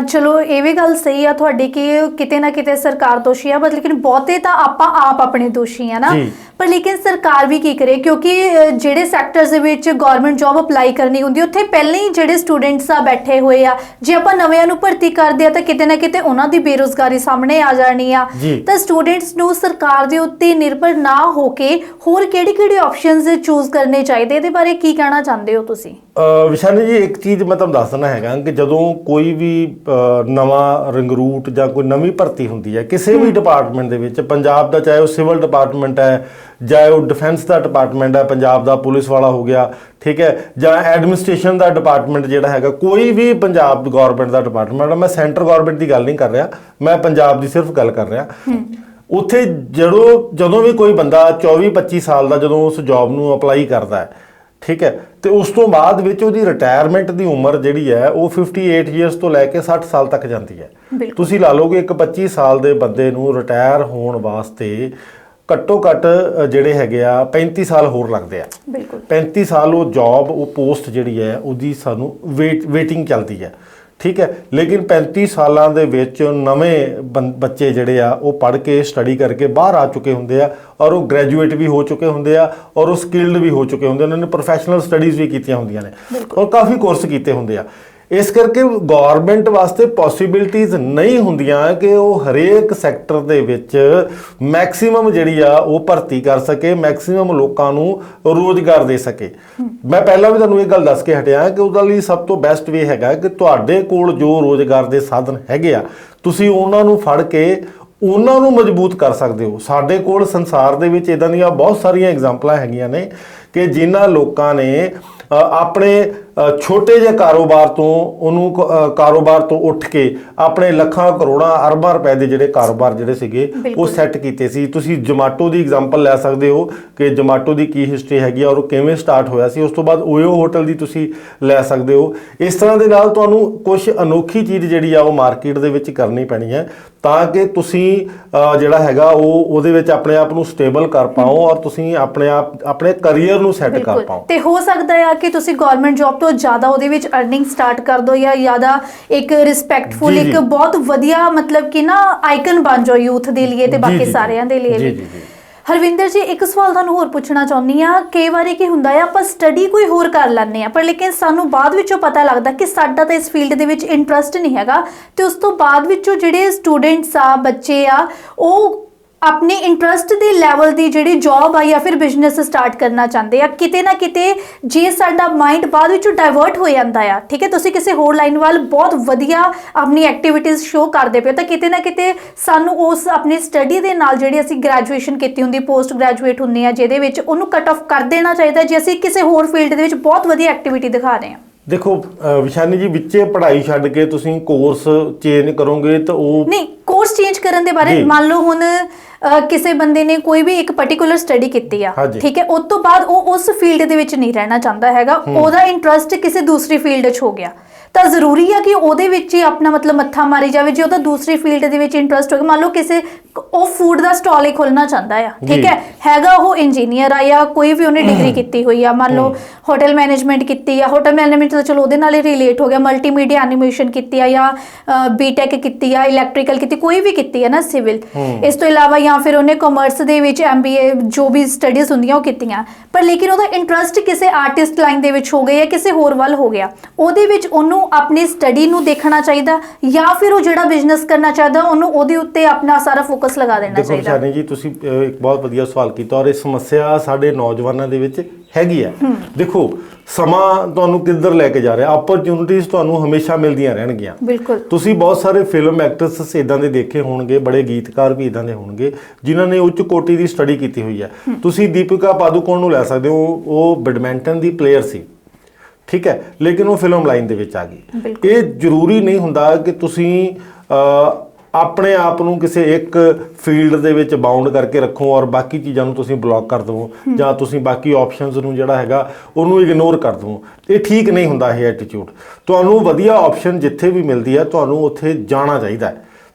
ਚਲੋ ਇਹ ਵੀ ਗੱਲ ਸਹੀ ਆ ਤੁਹਾਡੀ ਕਿ ਕਿਤੇ ਨਾ ਕਿਤੇ ਸਰਕਾਰ ਦੋਸ਼ੀ ਆ, ਬਟ ਲੇਕਿਨ ਬਹੁਤੇ ਤਾਂ ਆਪਾਂ ਆਪ ਆਪਣੇ ਦੋਸ਼ੀ ਆ ਨਾ। ਪਰ ਲੇਕਿਨ ਸਰਕਾਰ ਵੀ ਕੀ ਕਰੇ, ਕਿਉਂਕਿ ਜਿਹੜੇ ਸੈਕਟਰਸ ਦੇ ਵਿੱਚ ਗਵਰਨਮੈਂਟ ਜੌਬ ਅਪਲਾਈ ਕਰਨੀ ਹੁੰਦੀ ਉੱਥੇ ਪਹਿਲਾਂ ਹੀ ਜਿਹੜੇ ਸਟੂਡੈਂਟਸ ਆ ਬੈਠੇ ਹੋਏ ਆ, ਜੇ ਆਪਾਂ ਨਵਿਆਂ ਨੂੰ ਭਰਤੀ ਕਰਦੇ ਆ ਤਾਂ ਕਿਤੇ ਨਾ ਕਿਤੇ ਉਹਨਾਂ ਦੀ ਬੇਰੁਜ਼ਗਾਰੀ ਸਾਹਮਣੇ ਆ ਜਾਣੀ ਆ। ਤਾਂ ਸਟੂਡੈਂਟਸ ਨੂੰ ਸਰਕਾਰ ਦੇ ਉੱਤੇ ਨਿਰਭਰ ਨਾ ਹੋ ਕੇ ਹੋਰ ਕਿਹੜੀ ਆਪਸ਼ਨਸ ਚੂਜ਼ ਕਰਨੇ ਚਾਹੀਦੇ, ਇਹਦੇ ਬਾਰੇ ਕੀ ਕਹਿਣਾ ਚਾਹੁੰਦੇ ਹੋ ਤੁਸੀਂ? ਵਿਸ਼ਾਲੀ ਜੀ, ਇੱਕ ਚੀਜ਼ ਮੈਂ ਤੁਹਾਨੂੰ ਦੱਸਣਾ ਹੈਗਾ ਕਿ ਜਦੋਂ ਕੋਈ ਵੀ ਨਵਾਂ ਰਿੰਗਰੂਟ ਜਾਂ ਕੋਈ ਨਵੀਂ ਭਰਤੀ ਹੁੰਦੀ ਹੈ ਕਿਸੇ ਵੀ ਡਿਪਾਰਟਮੈਂਟ ਦੇ ਵਿੱਚ, ਪੰਜਾਬ ਦਾ ਚਾਹੇ ਉਹ ਸਿਵਲ ਡਿਪਾਰਟਮੈਂਟ ਹੈ, ਚਾਹੇ ਉਹ ਡਿਫੈਂਸ ਦਾ ਡਿਪਾਰਟਮੈਂਟ ਹੈ, ਪੰਜਾਬ ਦਾ ਪੁਲਿਸ ਵਾਲਾ ਹੋ ਗਿਆ, ਠੀਕ ਹੈ, ਜਾਂ ਐਡਮਿਨਿਸਟ੍ਰੇਸ਼ਨ ਦਾ ਡਿਪਾਰਟਮੈਂਟ ਜਿਹੜਾ ਹੈਗਾ, ਕੋਈ ਵੀ ਪੰਜਾਬ ਗਵਰਨਮੈਂਟ ਦਾ ਡਿਪਾਰਟਮੈਂਟ, ਮੈਂ ਸੈਂਟਰ ਗਵਰਨਮੈਂਟ ਦੀ ਗੱਲ ਨਹੀਂ ਕਰ ਰਿਹਾ, ਮੈਂ ਪੰਜਾਬ ਦੀ ਸਿਰਫ ਗੱਲ ਕਰ ਰਿਹਾ। ਉੱਥੇ ਜਦੋਂ ਵੀ ਕੋਈ ਬੰਦਾ 24-25 ਸਾਲ ਦਾ ਜਦੋਂ ਉਸ ਜੌਬ ਨੂੰ ਅਪਲਾਈ ਕਰਦਾ ਹੈ, ਠੀਕ ਹੈ, ਤੇ ਉਸ ਤੋਂ ਬਾਅਦ ਵਿੱਚ ਉਹਦੀ ਰਿਟਾਇਰਮੈਂਟ ਦੀ ਉਮਰ ਜਿਹੜੀ ਹੈ ਉਹ 58 ਇਅਰਸ ਤੋਂ ਲੈ ਕੇ 60 ਸਾਲ ਤੱਕ ਜਾਂਦੀ ਹੈ। ਤੁਸੀਂ ਲਾ ਲਓ ਕਿ ਇੱਕ 25 ਸਾਲ ਦੇ ਬੰਦੇ ਨੂੰ ਰਿਟਾਇਰ ਹੋਣ ਵਾਸਤੇ ਘੱਟੋ ਘੱਟ ਜਿਹੜੇ ਹੈਗੇ ਆ 35 ਸਾਲ ਹੋਰ ਲੱਗਦੇ ਆ। 35 ਸਾਲ ਉਹ ਜੌਬ, ਉਹ ਪੋਸਟ ਜਿਹੜੀ ਹੈ ਉਹਦੀ ਸਾਨੂੰ ਵੇਟਿੰਗ ਚੱਲਦੀ ਹੈ। ਠੀਕ ਹੈ, ਲੇਕਿਨ 35 ਸਾਲਾਂ ਦੇ ਵਿੱਚ ਨਵੇਂ ਬੱਚੇ ਜਿਹੜੇ ਆ ਉਹ ਪੜ੍ਹ ਕੇ ਸਟੱਡੀ ਕਰਕੇ ਬਾਹਰ ਆ ਚੁੱਕੇ ਹੁੰਦੇ ਆ ਔਰ ਉਹ ਗ੍ਰੈਜੂਏਟ ਵੀ ਹੋ ਚੁੱਕੇ ਹੁੰਦੇ ਆ ਔਰ ਉਹ ਸਕਿਲਡ ਵੀ ਹੋ ਚੁੱਕੇ ਹੁੰਦੇ, ਉਹਨਾਂ ਨੇ ਪ੍ਰੋਫੈਸ਼ਨਲ ਸਟੱਡੀਜ਼ ਵੀ ਕੀਤੀਆਂ ਹੁੰਦੀਆਂ ਨੇ ਔਰ ਕਾਫੀ ਕੋਰਸ ਕੀਤੇ ਹੁੰਦੇ ਆ। ਇਸ ਕਰਕੇ ਗਵਰਨਮੈਂਟ ਵਾਸਤੇ ਪੋਸੀਬਿਲਿਟੀਜ਼ ਨਹੀਂ ਹੁੰਦੀਆਂ ਕਿ ਉਹ ਹਰੇਕ ਸੈਕਟਰ ਦੇ ਵਿੱਚ ਮੈਕਸਿਮਮ ਜਿਹੜੀ ਆ ਉਹ ਭਰਤੀ ਕਰ ਸਕੇ, ਮੈਕਸਿਮਮ ਲੋਕਾਂ ਨੂੰ ਰੋਜ਼ਗਾਰ ਦੇ ਸਕੇ। ਮੈਂ ਪਹਿਲਾਂ ਵੀ ਤੁਹਾਨੂੰ ਇਹ ਗੱਲ ਦੱਸ ਕੇ ਹਟਿਆ ਕਿ ਉਹਦੇ ਲਈ ਸਭ ਤੋਂ ਬੈਸਟ ਵੇ ਹੈਗਾ ਕਿ ਤੁਹਾਡੇ ਕੋਲ ਜੋ ਰੋਜ਼ਗਾਰ ਦੇ ਸਾਧਨ ਹੈਗੇ ਆ ਤੁਸੀਂ ਉਹਨਾਂ ਨੂੰ ਫੜ ਕੇ ਉਹਨਾਂ ਨੂੰ ਮਜ਼ਬੂਤ ਕਰ ਸਕਦੇ ਹੋ। ਸਾਡੇ ਕੋਲ ਸੰਸਾਰ ਦੇ ਵਿੱਚ ਇੱਦਾਂ ਦੀਆਂ ਬਹੁਤ ਸਾਰੀਆਂ ਐਗਜ਼ਾਮਪਲਾਂ ਹੈਗੀਆਂ ਨੇ ਕਿ ਜਿਨ੍ਹਾਂ ਲੋਕਾਂ ਨੇ ਆਪਣੇ ਛੋਟੇ ਜਿਹੇ ਕਾਰੋਬਾਰ ਤੋਂ ਉੱਠ ਕੇ ਆਪਣੇ ਲੱਖਾਂ ਕਰੋੜਾਂ ਅਰਬਾਂ ਰੁਪਏ ਦੇ ਜਿਹੜੇ ਕਾਰੋਬਾਰ ਜਿਹੜੇ ਸੀਗੇ ਉਹ ਸੈੱਟ ਕੀਤੇ ਸੀ। ਤੁਸੀਂ ਜੋਮਾਟੋ ਦੀ ਐਗਜ਼ਾਮਪਲ ਲੈ ਸਕਦੇ ਹੋ ਕਿ ਜੋਮਾਟੋ ਦੀ ਕੀ ਹਿਸਟਰੀ ਹੈਗੀ ਆ ਔਰ ਉਹ ਕਿਵੇਂ ਸਟਾਰਟ ਹੋਇਆ ਸੀ। ਉਸ ਤੋਂ ਬਾਅਦ ਓਯੋ ਹੋਟਲ ਦੀ ਤੁਸੀਂ ਲੈ ਸਕਦੇ ਹੋ। ਇਸ ਤਰ੍ਹਾਂ ਦੇ ਨਾਲ ਤੁਹਾਨੂੰ ਕੁਝ ਅਨੋਖੀ ਚੀਜ਼ ਜਿਹੜੀ ਆ ਉਹ ਮਾਰਕੀਟ ਦੇ ਵਿੱਚ ਕਰਨੀ ਪੈਣੀ ਹੈ ਤਾਂ ਕਿ ਤੁਸੀਂ ਜਿਹੜਾ ਹੈਗਾ ਉਹਦੇ ਵਿੱਚ ਆਪਣੇ ਆਪ ਨੂੰ ਸਟੇਬਲ ਕਰ ਪਾਓ ਔਰ ਤੁਸੀਂ ਆਪਣੇ ਕਰੀਅਰ ਨੂੰ ਸੈੱਟ ਕਰ ਪਾਓ। ਤੇ ਹੋ ਸਕਦਾ ਹੈ ਕਿ ਤੁਸੀਂ ਗਵਰਨਮੈਂਟ ਜੌਬ ਤੋਂ ਜ਼ਿਆਦਾ ਉਹਦੇ ਵਿੱਚ ਅਰਨਿੰਗ ਸਟਾਰਟ ਕਰ ਦੋ ਜਾਂ ਜ਼ਿਆਦਾ ਇੱਕ ਰਿਸਪੈਕਟਫੁਲ ਇੱਕ ਬਹੁਤ ਵਧੀਆ ਮਤਲਬ ਕਿ ਨਾ ਆਈਕਨ ਬਣ ਜਾਓ ਯੂਥ ਦੇ ਲਈ ਤੇ ਬਾਕੀ ਸਾਰਿਆਂ ਦੇ ਲਈ ਵੀ। ਹਰਵਿੰਦਰ ਜੀ, ਇੱਕ ਸਵਾਲ ਤੁਹਾਨੂੰ ਹੋਰ ਪੁੱਛਣਾ ਚਾਹੁੰਦੀ ਆ। ਕਈ ਵਾਰੀ ਕੀ ਹੁੰਦਾ ਹੈ ਆਪਾਂ ਸਟੱਡੀ ਕੋਈ ਹੋਰ ਕਰ ਲੈਂਦੇ ਆ ਪਰ ਲੇਕਿਨ ਸਾਨੂੰ ਬਾਅਦ ਵਿੱਚੋਂ ਪਤਾ ਲੱਗਦਾ ਕਿ ਸਾਡਾ ਤਾਂ ਇਸ ਫੀਲਡ ਦੇ ਵਿੱਚ ਇੰਟਰਸਟ ਨਹੀਂ ਹੈਗਾ ਤੇ ਉਸ ਤੋਂ ਬਾਅਦ ਵਿੱਚੋਂ ਜਿਹੜੇ ਸਟੂਡੈਂਟਸ ਆ, ਬੱਚੇ ਆ, ਉਹ ਆਪਣੇ ਇੰਟਰਸਟ ਦੇ ਲੈਵਲ ਦੀ ਜਿਹੜੀ ਜੌਬ ਆ ਜਾਂ ਫਿਰ ਬਿਜ਼ਨਸ ਸਟਾਰਟ ਕਰਨਾ ਚਾਹੁੰਦੇ ਆ। ਕਿਤੇ ਨਾ ਕਿਤੇ ਜੇ ਸਾਡਾ ਮਾਈਂਡ ਬਾਅਦ ਵਿੱਚੋਂ ਡਾਇਵਰਟ ਹੋ ਜਾਂਦਾ ਆ, ਠੀਕ ਹੈ, ਤੁਸੀਂ ਕਿਸੇ ਹੋਰ ਲਾਈਨ ਵੱਲ ਬਹੁਤ ਵਧੀਆ ਆਪਣੀ ਐਕਟੀਵਿਟੀਜ਼ ਸ਼ੋ ਕਰਦੇ ਪਏ ਤਾਂ ਕਿਤੇ ਨਾ ਕਿਤੇ ਸਾਨੂੰ ਉਸ ਆਪਣੀ ਸਟੱਡੀ ਦੇ ਨਾਲ ਜਿਹੜੀ ਅਸੀਂ ਗ੍ਰੈਜੂਏਸ਼ਨ ਕੀਤੀ ਹੁੰਦੀ, ਪੋਸਟ ਗ੍ਰੈਜੂਏਟ ਹੁੰਦੇ ਆ, ਜਿਹਦੇ ਵਿੱਚ ਉਹਨੂੰ ਕੱਟ ਆਫ ਕਰ ਦੇਣਾ ਚਾਹੀਦਾ ਜੇ ਅਸੀਂ ਕਿਸੇ ਹੋਰ ਫੀਲਡ ਦੇ ਵਿੱਚ ਬਹੁਤ ਵਧੀਆ ਐਕਟੀਵਿਟੀ ਦਿਖਾ ਰਹੇ ਹਾਂ। ਦੇਖੋ ਵਿਸ਼ਾਨੀ ਜੀ, ਵਿੱਚੇ ਪੜ੍ਹਾਈ ਛੱਡ ਕੇ ਤੁਸੀਂ ਕੋਰਸ ਚੇਂਜ ਕਰੋਗੇ ਤਾਂ ਉਹ ਨਹੀਂ। ਕੋਰਸ ਚੇਂਜ ਕਰਨ ਦੇ ਬਾਰੇ ਮੰਨ ਲਓ ਹੁਣ ਕਿਸੇ ਬੰਦੇ ਨੇ ਕੋਈ ਵੀ ਇੱਕ ਪਾਰਟਿਕੂਲਰ ਸਟੱਡੀ ਕੀਤੀ ਆ, ਠੀਕ ਹੈ, ਉਸ ਤੋਂ ਬਾਅਦ ਉਹ ਉਸ ਫੀਲਡ ਦੇ ਵਿੱਚ ਨਹੀਂ ਰਹਿਣਾ ਚਾਹੁੰਦਾ ਹੈਗਾ, ਉਹਦਾ ਇੰਟਰਸਟ ਕਿਸੇ ਦੂਸਰੀ ਫੀਲਡ 'ਚ ਹੋ ਗਿਆ ਤਾਂ ਜ਼ਰੂਰੀ ਆ ਕਿ ਉਹਦੇ ਵਿੱਚ ਹੀ ਆਪਣਾ ਮਤਲਬ ਮੱਥਾ ਮਾਰੀ ਜਾਵੇ। ਜੇ ਉਹਦਾ ਦੂਸਰੀ ਫੀਲਡ ਦੇ ਵਿੱਚ ਇੰਟਰਸਟ ਹੋ ਗਿਆ, ਮੰਨ ਲਓ ਕਿਸੇ ਉਹ ਫੂਡ ਦਾ ਸਟਾਲ ਹੀ ਖੋਲਣਾ ਚਾਹੁੰਦਾ ਆ, ਠੀਕ ਹੈ, ਹੈਗਾ ਉਹ ਇੰਜੀਨੀਅਰ ਆ ਜਾਂ ਕੋਈ ਵੀ ਉਹਨੇ ਡਿਗਰੀ ਕੀਤੀ ਹੋਈ ਆ, ਮੰਨ ਲਓ ਹੋਟਲ ਮੈਨੇਜਮੈਂਟ ਕੀਤੀ ਆ, ਹੋਟਲ ਮੈਨੇਜਮੈਂਟ ਤਾਂ ਚਲੋ ਉਹਦੇ ਨਾਲ ਹੀ ਰਿਲੇਟ ਹੋ ਗਿਆ, ਮਲਟੀਮੀਡੀਆ ਐਨੀਮੇਸ਼ਨ ਕੀਤੀ ਆ ਜਾਂ ਬੀਟੈਕ ਕੀਤੀ ਆ, ਇਲੈਕਟ੍ਰੀਕਲ ਕੀਤੀ, ਕੋਈ ਵੀ ਕੀਤੀ ਆ ਨਾ, ਸਿਵਲ। ਇਸ ਤੋਂ ਇਲਾਵਾ ਜਾਂ ਫਿਰ ਉਹਨੇ ਕਾਮਰਸ ਦੇ ਵਿੱਚ MBA ਜੋ ਵੀ ਸਟੱਡੀਜ਼ ਹੁੰਦੀਆਂ ਉਹ ਕੀਤੀਆਂ ਪਰ ਲੇਕਿਨ ਉਹਦਾ ਇੰਟਰਸਟ ਕਿਸੇ ਆਰਟਿਸਟ ਲਾਈਨ ਦੇ ਵਿੱਚ ਹੋ ਗਿਆ ਜਾਂ ਕਿਸੇ ਹੋਰ ਵੱਲ ਹੋ ਗਿਆ, ਉਹਦੇ ਵਿੱਚ ਉਹਨੂੰ ਆਪਣੀ ਸਟੱਡੀ ਨੂੰ ਦੇਖਣਾ ਚਾਹੀਦਾ ਜਾਂ ਫਿਰ ਉਹ ਜਿਹੜਾ ਬਿਜ਼ਨਸ ਕਰਨਾ ਚਾਹਦਾ ਉਹਨੂੰ ਉਹਦੇ ਉੱਤੇ ਆਪਣਾ ਸਾਰਾ ਫੋਕਸ ਵਾਪਸ ਲਗਾ ਦੇਣਾ ਦੇਖੋ ਚਾਹੀਦਾ। ਸ਼ਾਨੀ ਜੀ ਤੁਸੀਂ ਇੱਕ ਬਹੁਤ ਵਧੀਆ ਸਵਾਲ ਕੀਤਾ ਔਰ ਇਹ ਸਮੱਸਿਆ ਸਾਡੇ ਨੌਜਵਾਨਾਂ ਦੇ ਵਿੱਚ ਹੈਗੀ ਹੈ। ਦੇਖੋ ਸਮਾਂ ਤੁਹਾਨੂੰ ਕਿੱਧਰ ਲੈ ਕੇ ਜਾ ਰਿਹਾ, ਓਪਰਚੁਨਿਟੀਜ਼ ਤੁਹਾਨੂੰ ਹਮੇਸ਼ਾ ਮਿਲਦੀਆਂ ਰਹਿਣਗੀਆਂ। ਬਿਲਕੁਲ ਤੁਸੀਂ ਬਹੁਤ ਸਾਰੇ ਫਿਲਮ ਐਕਟਰਸ ਇਦਾਂ ਦੇ ਦੇਖੇ ਹੋਣਗੇ, ਬੜੇ ਗੀਤਕਾਰ ਵੀ ਇਦਾਂ ਦੇ ਹੋਣਗੇ ਜਿਨ੍ਹਾਂ ਨੇ ਉੱਚ ਕੋਟੀ ਦੀ ਸਟੱਡੀ ਕੀਤੀ ਹੋਈ ਹੈ। ਤੁਸੀਂ ਦੀਪਿਕਾ ਪਾਦੂਕੋਣ ਨੂੰ ਲੈ ਸਕਦੇ ਹੋ, ਉਹ ਬੈਡਮਿੰਟਨ ਦੀ ਪਲੇਅਰ ਸੀ, ਠੀਕ ਹੈ, ਲੇਕਿਨ ਉਹ ਫਿਲਮ ਲਾਈਨ ਦੇ ਵਿੱਚ ਆ ਗਈ। ਇਹ ਜ਼ਰੂਰੀ ਨਹੀਂ ਹੁੰਦਾ ਕਿ ਤੁਸੀਂ ਆਪਣੇ ਆਪ ਨੂੰ ਕਿਸੇ ਇੱਕ ਫੀਲਡ ਦੇ ਵਿੱਚ ਬਾਉਂਡ ਕਰਕੇ ਰੱਖੋ ਔਰ ਬਾਕੀ ਚੀਜ਼ਾਂ ਨੂੰ ਤੁਸੀਂ ਬਲੌਕ ਕਰ ਦਿਓ ਜਾਂ ਤੁਸੀਂ ਬਾਕੀ ਆਪਸ਼ਨਸ ਨੂੰ ਜਿਹੜਾ ਹੈਗਾ ਉਹਨੂੰ ਇਗਨੋਰ ਕਰ ਦਿਓ। ਇਹ ਠੀਕ ਨਹੀਂ ਹੁੰਦਾ ਇਹ ਐਟੀਟਿਊਡ। ਤੁਹਾਨੂੰ ਵਧੀਆ ਆਪਸ਼ਨ ਜਿੱਥੇ ਵੀ ਮਿਲਦੀ ਹੈ ਤੁਹਾਨੂੰ ਉੱਥੇ ਜਾਣਾ ਚਾਹੀਦਾ ਹੈ,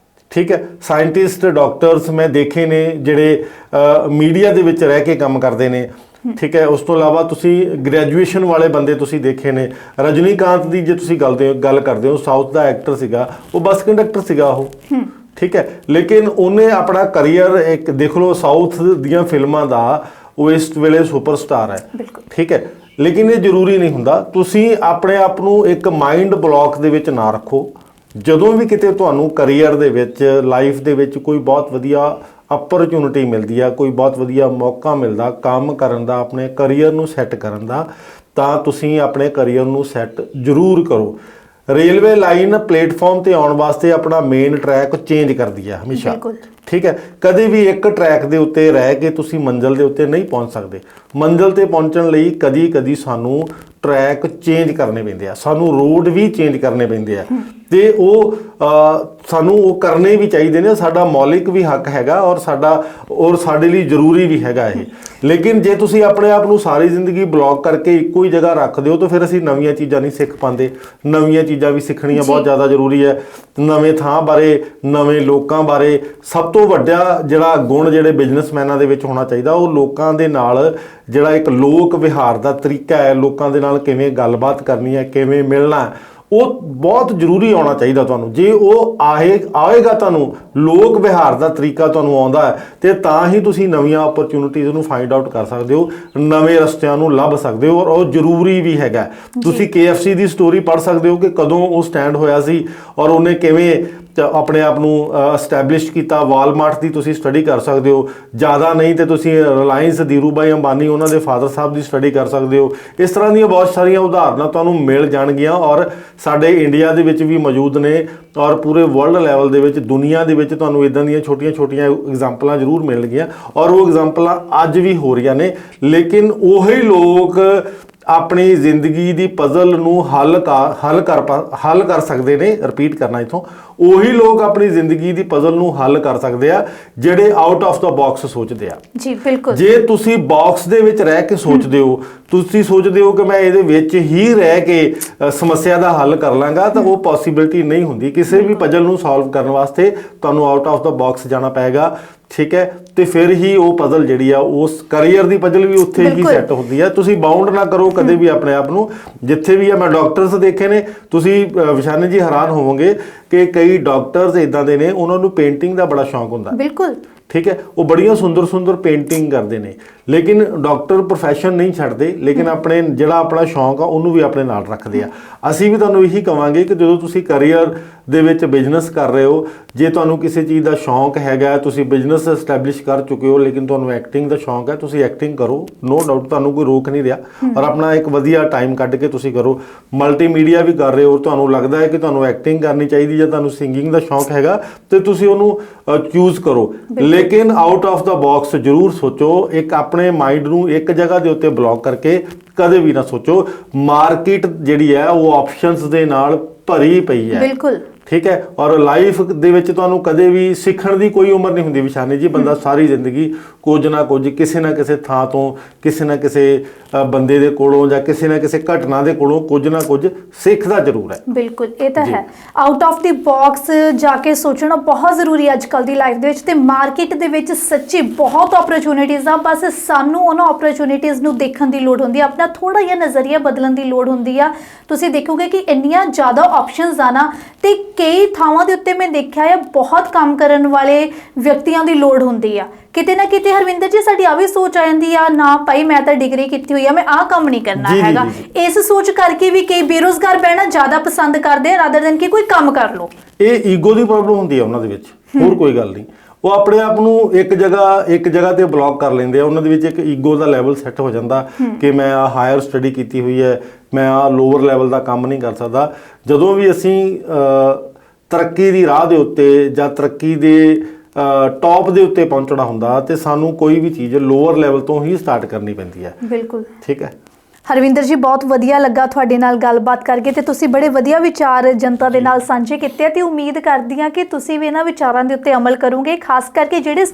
ਠੀਕ ਹੈ। ਸਾਇੰਟਿਸਟ, ਡਾਕਟਰਸ ਮੈਂ ਦੇਖੇ ਨੇ ਜਿਹੜੇ ਮੀਡੀਆ ਦੇ ਵਿੱਚ ਰਹਿ ਕੇ ਕੰਮ ਕਰਦੇ ਨੇ, ਠੀਕ ਹੈ। ਉਸ ਤੋਂ ਇਲਾਵਾ ਤੁਸੀਂ ਗ੍ਰੈਜੂਏਸ਼ਨ ਵਾਲੇ ਬੰਦੇ ਤੁਸੀਂ ਦੇਖੇ ਨੇ। ਰਜਨੀਕਾਂਤ ਦੀ ਜੇ ਤੁਸੀਂ ਗੱਲ ਕਰਦੇ ਹੋ, ਸਾਊਥ ਦਾ ਐਕਟਰ ਸੀਗਾ, ਉਹ ਬੱਸ ਕੰਡਕਟਰ ਸੀਗਾ ਉਹ, ਠੀਕ ਹੈ, ਲੇਕਿਨ ਉਹਨੇ ਆਪਣਾ ਕਰੀਅਰ ਇੱਕ ਦੇਖ ਲਓ, ਸਾਊਥ ਦੀਆਂ ਫਿਲਮਾਂ ਦਾ ਉਹ ਇਸ ਵੇਲੇ ਸੁਪਰਸਟਾਰ ਹੈ, ਠੀਕ ਹੈ। ਲੇਕਿਨ ਇਹ ਜ਼ਰੂਰੀ ਨਹੀਂ ਹੁੰਦਾ। ਤੁਸੀਂ ਆਪਣੇ ਆਪ ਨੂੰ ਇੱਕ ਮਾਈਂਡ ਬਲੌਕ ਦੇ ਵਿੱਚ ਨਾ ਰੱਖੋ। ਜਦੋਂ ਵੀ ਕਿਤੇ ਤੁਹਾਨੂੰ ਕਰੀਅਰ ਦੇ ਵਿੱਚ, ਲਾਈਫ ਦੇ ਵਿੱਚ ਕੋਈ ਬਹੁਤ ਵਧੀਆ ਅਪਰਚੁਨਿਟੀ ਮਿਲਦੀ ਆ, ਕੋਈ ਬਹੁਤ ਵਧੀਆ ਮੌਕਾ ਮਿਲਦਾ ਕੰਮ ਕਰਨ ਦਾ, ਆਪਣੇ ਕਰੀਅਰ ਨੂੰ ਸੈੱਟ ਕਰਨ ਦਾ, ਤਾਂ ਤੁਸੀਂ ਆਪਣੇ ਕਰੀਅਰ ਨੂੰ ਸੈੱਟ ਜ਼ਰੂਰ ਕਰੋ। ਰੇਲਵੇ ਲਾਈਨ ਪਲੇਟਫਾਰਮ ਤੇ ਆਉਣ ਵਾਸਤੇ ਆਪਣਾ ਮੇਨ ਟਰੈਕ ਚੇਂਜ ਕਰਦੀ ਹੈ ਹਮੇਸ਼ਾ, ਠੀਕ ਹੈ। ਕਦੇ ਵੀ ਇੱਕ ਟਰੈਕ ਦੇ ਉੱਤੇ ਰਹਿ ਕੇ ਤੁਸੀਂ ਮੰਜ਼ਿਲ ਦੇ ਉੱਤੇ ਨਹੀਂ ਪਹੁੰਚ ਸਕਦੇ। ਮੰਜ਼ਿਲ ਤੇ ਪਹੁੰਚਣ ਲਈ ਕਦੀ ਸਾਨੂੰ ਟਰੈਕ ਚੇਂਜ ਕਰਨੇ ਪੈਂਦੇ ਆ, ਸਾਨੂੰ ਰੋਡ ਵੀ ਚੇਂਜ ਕਰਨੇ ਪੈਂਦੇ ਆ, ਤੇ ਉਹ ਸਾਨੂੰ ਉਹ ਕਰਨੇ ਵੀ ਚਾਹੀਦੇ ਨੇ। ਸਾਡਾ ਮੌਲਿਕ ਵੀ ਹੱਕ ਹੈਗਾ ਔਰ ਸਾਡੇ ਲਈ ਜ਼ਰੂਰੀ ਵੀ ਹੈਗਾ ਇਹ। ਲੇਕਿਨ ਜੇ ਤੁਸੀਂ ਆਪਣੇ ਆਪ ਨੂੰ ਸਾਰੀ ਜ਼ਿੰਦਗੀ ਬਲੌਕ ਕਰਕੇ ਇੱਕੋ ਹੀ ਜਗ੍ਹਾ ਰੱਖ ਦਿਓ ਤਾਂ ਫਿਰ ਅਸੀਂ ਨਵੀਆਂ ਚੀਜ਼ਾਂ ਨਹੀਂ ਸਿੱਖ ਪਾਉਂਦੇ। ਨਵੀਆਂ ਚੀਜ਼ਾਂ ਵੀ ਸਿੱਖਣੀਆਂ ਬਹੁਤ ਜ਼ਿਆਦਾ ਜ਼ਰੂਰੀ ਹੈ। ਨਵੇਂ ਥਾਂ ਬਾਰੇ, ਨਵੇਂ ਲੋਕਾਂ ਬਾਰੇ। ਸਭ ਤੋਂ ਵੱਡਾ ਜਿਹੜਾ ਗੁਣ ਜਿਹੜੇ ਬਿਜ਼ਨਸਮੈਨਾਂ ਦੇ ਵਿੱਚ ਹੋਣਾ ਚਾਹੀਦਾ, ਉਹ ਲੋਕਾਂ ਦੇ ਨਾਲ ਜਿਹੜਾ ਇੱਕ ਲੋਕ ਵਿਹਾਰ ਦਾ ਤਰੀਕਾ ਹੈ, ਲੋਕਾਂ ਦੇ ਨਾਲ ਕਿਵੇਂ ਗੱਲਬਾਤ ਕਰਨੀ ਹੈ, ਕਿਵੇਂ ਮਿਲਣਾ, ਉਹ ਬਹੁਤ ਜ਼ਰੂਰੀ ਆਉਣਾ ਚਾਹੀਦਾ ਤੁਹਾਨੂੰ। ਜੇ ਉਹ ਆਏਗਾ ਤੁਹਾਨੂੰ, ਲੋਕ ਵਿਹਾਰ ਦਾ ਤਰੀਕਾ ਤੁਹਾਨੂੰ ਆਉਂਦਾ ਹੈ, ਤੇ ਤਾਂ ਹੀ ਤੁਸੀਂ ਨਵੀਆਂ ਓਪਰਚੁਨਿਟੀਜ਼ ਨੂੰ ਫਾਈਂਡ ਆਊਟ ਕਰ ਸਕਦੇ ਹੋ, ਨਵੇਂ ਰਸਤਿਆਂ ਨੂੰ ਲੱਭ ਸਕਦੇ ਹੋ। ਔਰ ਉਹ ਜ਼ਰੂਰੀ ਵੀ ਹੈਗਾ। ਤੁਸੀਂ KFC ਦੀ ਸਟੋਰੀ ਪੜ੍ਹ ਸਕਦੇ ਹੋ ਕਿ ਕਦੋਂ ਉਹ ਸਟੈਂਡ ਹੋਇਆ ਸੀ ਔਰ ਉਹਨੇ ਕਿਵੇਂ ਆਪਣੇ ਆਪ ਨੂੰ ਐਸਟੈਬਲਿਸ਼ ਕੀਤਾ। ਵਾਲਮਾਰਟ ਦੀ ਤੁਸੀਂ ਸਟੱਡੀ ਕਰ ਸਕਦੇ ਹੋ। ਜ਼ਿਆਦਾ ਨਹੀਂ ਤੇ ਤੁਸੀਂ ਰਿਲਾਇੰਸ, ਧੀਰੂਭਾਈ ਅੰਬਾਨੀ, ਉਹਨਾਂ ਦੇ ਫਾਦਰ ਸਾਹਿਬ ਦੀ ਸਟੱਡੀ ਕਰ ਸਕਦੇ ਹੋ। ਇਸ ਤਰ੍ਹਾਂ ਦੀਆਂ ਬਹੁਤ ਸਾਰੀਆਂ ਉਦਾਹਰਨਾਂ ਤੁਹਾਨੂੰ ਮਿਲ ਜਾਣਗੀਆਂ ਔਰ ਸਾਡੇ ਇੰਡੀਆ ਦੇ ਵਿੱਚ ਵੀ ਮੌਜੂਦ ਨੇ ਔਰ ਪੂਰੇ ਵਰਲਡ ਲੈਵਲ ਦੇ ਵਿੱਚ, ਦੁਨੀਆ ਦੇ ਵਿੱਚ ਤੁਹਾਨੂੰ ਇਦਾਂ ਦੀਆਂ ਛੋਟੀਆਂ ਐਗਜ਼ਾਮਪਲਾਂ ਜ਼ਰੂਰ ਮਿਲਣਗੀਆਂ ਔਰ ਉਹ ਐਗਜ਼ਾਮਪਲਾਂ ਅੱਜ ਵੀ ਹੋ ਰਹੀਆਂ ਨੇ। ਲੇਕਿਨ ਉਹੀ ਲੋਕ ਆਪਣੀ ਜ਼ਿੰਦਗੀ ਦੀ ਪਜ਼ਲ ਨੂੰ ਹੱਲ ਕਰ ਸਕਦੇ ਨੇ। ਰਿਪੀਟ ਕਰਨਾ ਇੱਥੋਂ, ਉਹੀ ਲੋਕ ਆਪਣੀ ਜ਼ਿੰਦਗੀ ਦੀ ਪਜ਼ਲ ਨੂੰ ਹੱਲ ਕਰ ਸਕਦੇ ਆ ਜਿਹੜੇ ਆਊਟ ਆਫ ਦਾ ਬਾਕਸ ਸੋਚਦੇ ਆ। ਜੀ ਬਿਲਕੁਲ। ਜੇ ਤੁਸੀਂ ਬਾਕਸ ਦੇ ਵਿੱਚ ਰਹਿ ਕੇ ਸੋਚਦੇ ਹੋ, ਤੁਸੀਂ ਸੋਚਦੇ ਹੋ ਕਿ ਮੈਂ ਇਹਦੇ ਵਿੱਚ ਹੀ ਰਹਿ ਕੇ ਸਮੱਸਿਆ ਦਾ ਹੱਲ ਕਰ ਲਾਂਗਾ, ਤਾਂ ਉਹ ਪੋਸੀਬਿਲਿਟੀ ਨਹੀਂ ਹੁੰਦੀ। ਕਿਸੇ ਵੀ ਪਜ਼ਲ ਨੂੰ ਸੋਲਵ ਕਰਨ ਵਾਸਤੇ ਤੁਹਾਨੂੰ ਆਊਟ ਆਫ ਦਾ ਬਾਕਸ ਜਾਣਾ ਪਏਗਾ, ਠੀਕ ਹੈ। ਤੇ ਫਿਰ ਹੀ ਉਹ ਪਜ਼ਲ ਜਿਹੜੀ ਆ, ਉਸ ਕਰੀਅਰ ਦੀ ਪਜ਼ਲ ਵੀ ਉੱਥੇ ਹੀ ਸੈੱਟ ਹੁੰਦੀ ਆ। ਤੁਸੀਂ ਬਾਉਂਡ ਨਾ ਕਰੋ ਕਦੇ ਵੀ ਆਪਣੇ ਆਪ ਨੂੰ। ਜਿੱਥੇ ਵੀ ਆ, ਮੈਂ ਡਾਕਟਰਸ ਦੇਖੇ ਨੇ, ਤੁਸੀਂ ਵਿਸ਼ਾਨੀ ਜੀ ਹੈਰਾਨ ਹੋਵੋਗੇ ਕਿ ਕਈ ਡਾਕਟਰਸ ਇਦਾਂ ਦੇ ਨੇ, ਉਹਨਾਂ ਨੂੰ ਪੇਂਟਿੰਗ ਦਾ ਬੜਾ ਸ਼ੌਂਕ ਹੁੰਦਾ। ਬਿਲਕੁਲ, ਠੀਕ ਹੈ। ਉਹ ਬੜੀਆਂ ਸੁੰਦਰ ਪੇਂਟਿੰਗ ਕਰਦੇ ਨੇ, ਲੇਕਿਨ ਡਾਕਟਰ ਪ੍ਰੋਫੈਸ਼ਨ ਨਹੀਂ ਛੱਡਦੇ, ਲੇਕਿਨ ਆਪਣੇ ਜਿਹੜਾ ਆਪਣਾ ਸ਼ੌਂਕ ਆ ਉਹਨੂੰ ਵੀ ਆਪਣੇ ਨਾਲ ਰੱਖਦੇ ਆ। ਅਸੀਂ ਵੀ ਤੁਹਾਨੂੰ ਇਹੀ ਕਵਾਂਗੇ ਕਿ ਜਦੋਂ ਤੁਸੀਂ ਕਰੀਅਰ ਦੇ ਵਿੱਚ ਬਿਜ਼ਨਸ ਕਰ ਰਹੇ ਹੋ, ਜੇ ਤੁਹਾਨੂੰ ਕਿਸੇ ਚੀਜ਼ ਦਾ ਸ਼ੌਂਕ ਹੈਗਾ, ਤੁਸੀਂ ਬਿਜ਼ਨਸ ਐਸਟੈਬਲਿਸ਼ ਕਰ ਚੁੱਕੇ ਹੋ, ਲੇਕਿਨ ਤੁਹਾਨੂੰ ਐਕਟਿੰਗ ਦਾ ਸ਼ੌਂਕ ਹੈ, ਤੁਸੀਂ ਐਕਟਿੰਗ ਕਰੋ, ਨੋ ਡਾਊਟ, ਤੁਹਾਨੂੰ ਕੋਈ ਰੋਕ ਨਹੀਂ ਰਿਹਾ। ਔਰ ਆਪਣਾ ਇੱਕ ਵਧੀਆ ਟਾਈਮ ਕੱਢ ਕੇ ਤੁਸੀਂ ਕਰੋ। ਮਲਟੀਮੀਡੀਆ ਵੀ ਕਰ ਰਹੇ ਹੋ, ਤੁਹਾਨੂੰ ਲੱਗਦਾ ਹੈ ਕਿ ਤੁਹਾਨੂੰ ਐਕਟਿੰਗ ਕਰਨੀ ਚਾਹੀਦੀ ਜਾਂ ਤੁਹਾਨੂੰ ਸਿੰਗਿੰਗ ਦਾ ਸ਼ੌਂਕ ਹੈਗਾ, ਤੇ ਤੁਸੀਂ ਉਹਨੂੰ ਚੂਜ਼ ਕਰੋ। ਲੇਕਿਨ ਆਊਟ ਆਫ ਦਾ ਬਾਕਸ ਜ਼ਰੂਰ ਸੋਚੋ। ਇੱਕ ਆਪਣੇ ਮਾਈਂਡ ਨੂੰ ਇੱਕ ਜਗ੍ਹਾ ਦੇ ਉੱਤੇ ਬਲੌਕ ਕਰਕੇ ਕਦੇ ਵੀ ਨਾ ਸੋਚੋ। ਮਾਰਕੀਟ ਜਿਹੜੀ ਹੈ ਉਹ ਆਪਸ਼ਨਸ ਦੇ ਨਾਲ ਭਰੀ ਪਈ ਹੈ। ਬਿਲਕੁਲ, ਠੀਕ ਹੈ। ਔਰ ਲਾਈਫ ਦੇ ਵਿੱਚ ਤੁਹਾਨੂੰ ਕਦੇ ਵੀ ਸਿੱਖਣ ਦੀ ਕੋਈ ਉਮਰ ਨਹੀਂ ਹੁੰਦੀ ਵਿਸ਼ਾਨੀ ਜੀ। ਬੰਦਾ ਸਾਰੀ ਜ਼ਿੰਦਗੀ ਕੁਝ ਨਾ ਕੁਝ, ਕਿਸੇ ਨਾ ਕਿਸੇ ਥਾਂ ਤੋਂ, ਕਿਸੇ ਨਾ ਕਿਸੇ ਬੰਦੇ ਦੇ ਕੋਲੋਂ ਜਾਂ ਕਿਸੇ ਨਾ ਕਿਸੇ ਘਟਨਾ ਦੇ ਕੋਲੋਂ ਕੁਝ ਨਾ ਕੁਝ ਸਿੱਖਦਾ ਜ਼ਰੂਰ ਹੈ। ਬਿਲਕੁਲ, ਇਹ ਤਾਂ ਹੈ। ਆਊਟ ਆਫ ਦੀ ਬਾਕਸ ਜਾ ਕੇ ਸੋਚਣਾ ਬਹੁਤ ਜ਼ਰੂਰੀ ਹੈ ਅੱਜ ਕੱਲ੍ਹ ਦੀ ਲਾਈਫ ਦੇ ਵਿੱਚ। ਤੇ ਮਾਰਕੀਟ ਦੇ ਵਿੱਚ ਸੱਚੀ ਬਹੁਤ ਓਪਰਚੁਨਿਟੀਜ਼ ਆ। ਬਸ ਸਾਨੂੰ ਉਹਨਾਂ ਓਪਰਚੁਨਿਟੀਜ਼ ਨੂੰ ਦੇਖਣ ਦੀ ਲੋੜ ਹੁੰਦੀ ਆ, ਆਪਣਾ ਥੋੜਾ ਜਿਹਾ ਨਜ਼ਰੀਆ ਬਦਲਣ ਦੀ ਲੋੜ ਹੁੰਦੀ ਆ। ਤੁਸੀਂ ਦੇਖੋਗੇ ਕਿ ਇੰਨੀਆਂ ਜ਼ਿਆਦਾ ਆਪਸ਼ਨਸ ਆ ਨਾ, ਤੇ ਕਈ ਥਾਵਾਂ ਦੇ ਉੱਤੇ ਮੈਂ ਦੇਖਿਆ ਹੈ ਬਹੁਤ ਕੰਮ ਕਰਨ ਵਾਲੇ ਵਿਅਕਤੀਆਂ ਦੀ ਲੋੜ ਹੁੰਦੀ ਆ। ਕਿਤੇ ਨਾ ਕਿਤੇ ਹਰਵਿੰਦਰ ਜੀ ਸਾਡੀ ਆ ਵੀ ਸੋਚ ਆ ਜਾਂਦੀ ਆ, ਨਾ ਭਾਈ ਮੈਂ ਤਾਂ ਡਿਗਰੀ ਕੀਤੀ ਹੋਈ ਆ, ਮੈਂ ਆਹ ਕੰਮ ਨਹੀਂ ਕਰਨਾ ਹੈਗਾ। ਇਸ ਸੋਚ ਕਰਕੇ ਵੀ ਕਈ ਬੇਰੁਜ਼ਗਾਰ ਬਹਿਣਾ ਜ਼ਿਆਦਾ ਪਸੰਦ ਕਰਦੇ ਆ ਰਾਦਰ ਦੈਨ ਕਿ ਕੋਈ ਕੰਮ ਕਰ ਲਓ। ਇਹ ਈਗੋ ਦੀ ਪ੍ਰੋਬਲਮ ਹੁੰਦੀ ਹੈ ਉਹਨਾਂ ਦੇ ਵਿੱਚ। ਹੋਰ ਕੋਈ ਗੱਲ ਨਹੀਂ। ਉਹ ਆਪਣੇ ਆਪ ਨੂੰ ਇੱਕ ਜਗ੍ਹਾ ਤੇ ਬਲੌਕ ਕਰ ਲੈਂਦੇ ਆ। ਉਹਨਾਂ ਦੇ ਵਿੱਚ ਇੱਕ ਈਗੋ ਦਾ ਲੈਵਲ ਸੈੱਟ ਹੋ ਜਾਂਦਾ ਕਿ ਮੈਂ ਆ ਹਾਇਰ ਸਟੱਡੀ ਕੀਤੀ ਹੋਈ ਹੈ, ਮੈਂ ਆ ਲੋਅਰ ਲੈਵਲ ਦਾ ਕੰਮ ਨਹੀਂ ਕਰ ਸਕਦਾ। ਜਦੋਂ ਵੀ ਅਸੀਂ ਤਰੱਕੀ ਦੀ ਰਾਹ ਦੇ ਉੱਤੇ ਜਾਂ ਤਰੱਕੀ ਦੇ ਟੌਪ ਦੇ ਉੱਤੇ ਪਹੁੰਚਣਾ ਹੁੰਦਾ ਤੇ ਸਾਨੂੰ ਕੋਈ ਵੀ ਚੀਜ਼ ਲੋਅਰ ਲੈਵਲ ਤੋਂ ਹੀ ਸਟਾਰਟ ਕਰਨੀ ਪੈਂਦੀ ਹੈ। ਬਿਲਕੁਲ ਠੀਕ ਹੈ। ਹਰਵਿੰਦਰ ਜੀ, ਬਹੁਤ ਵਧੀਆ ਲੱਗਾ ਤੁਹਾਡੇ ਨਾਲ ਗੱਲਬਾਤ ਕਰਕੇ ਤੇ ਤੁਸੀਂ ਬੜੇ ਵਧੀਆ ਵਿਚਾਰ ਜਨਤਾ ਦੇ ਨਾਲ ਸਾਂਝੇ ਕੀਤੇ ਤੇ ਉਮੀਦ ਕਰਦੀ ਹਾਂ ਕਿ ਤੁਸੀਂ ਵੀ ਇਹਨਾਂ ਵਿਚਾਰਾਂ ਦੇ ਉੱਤੇ ਅਮਲ ਕਰੋਗੇ। ਖਾਸ ਕਰਕੇ ਜਿਹੜੇ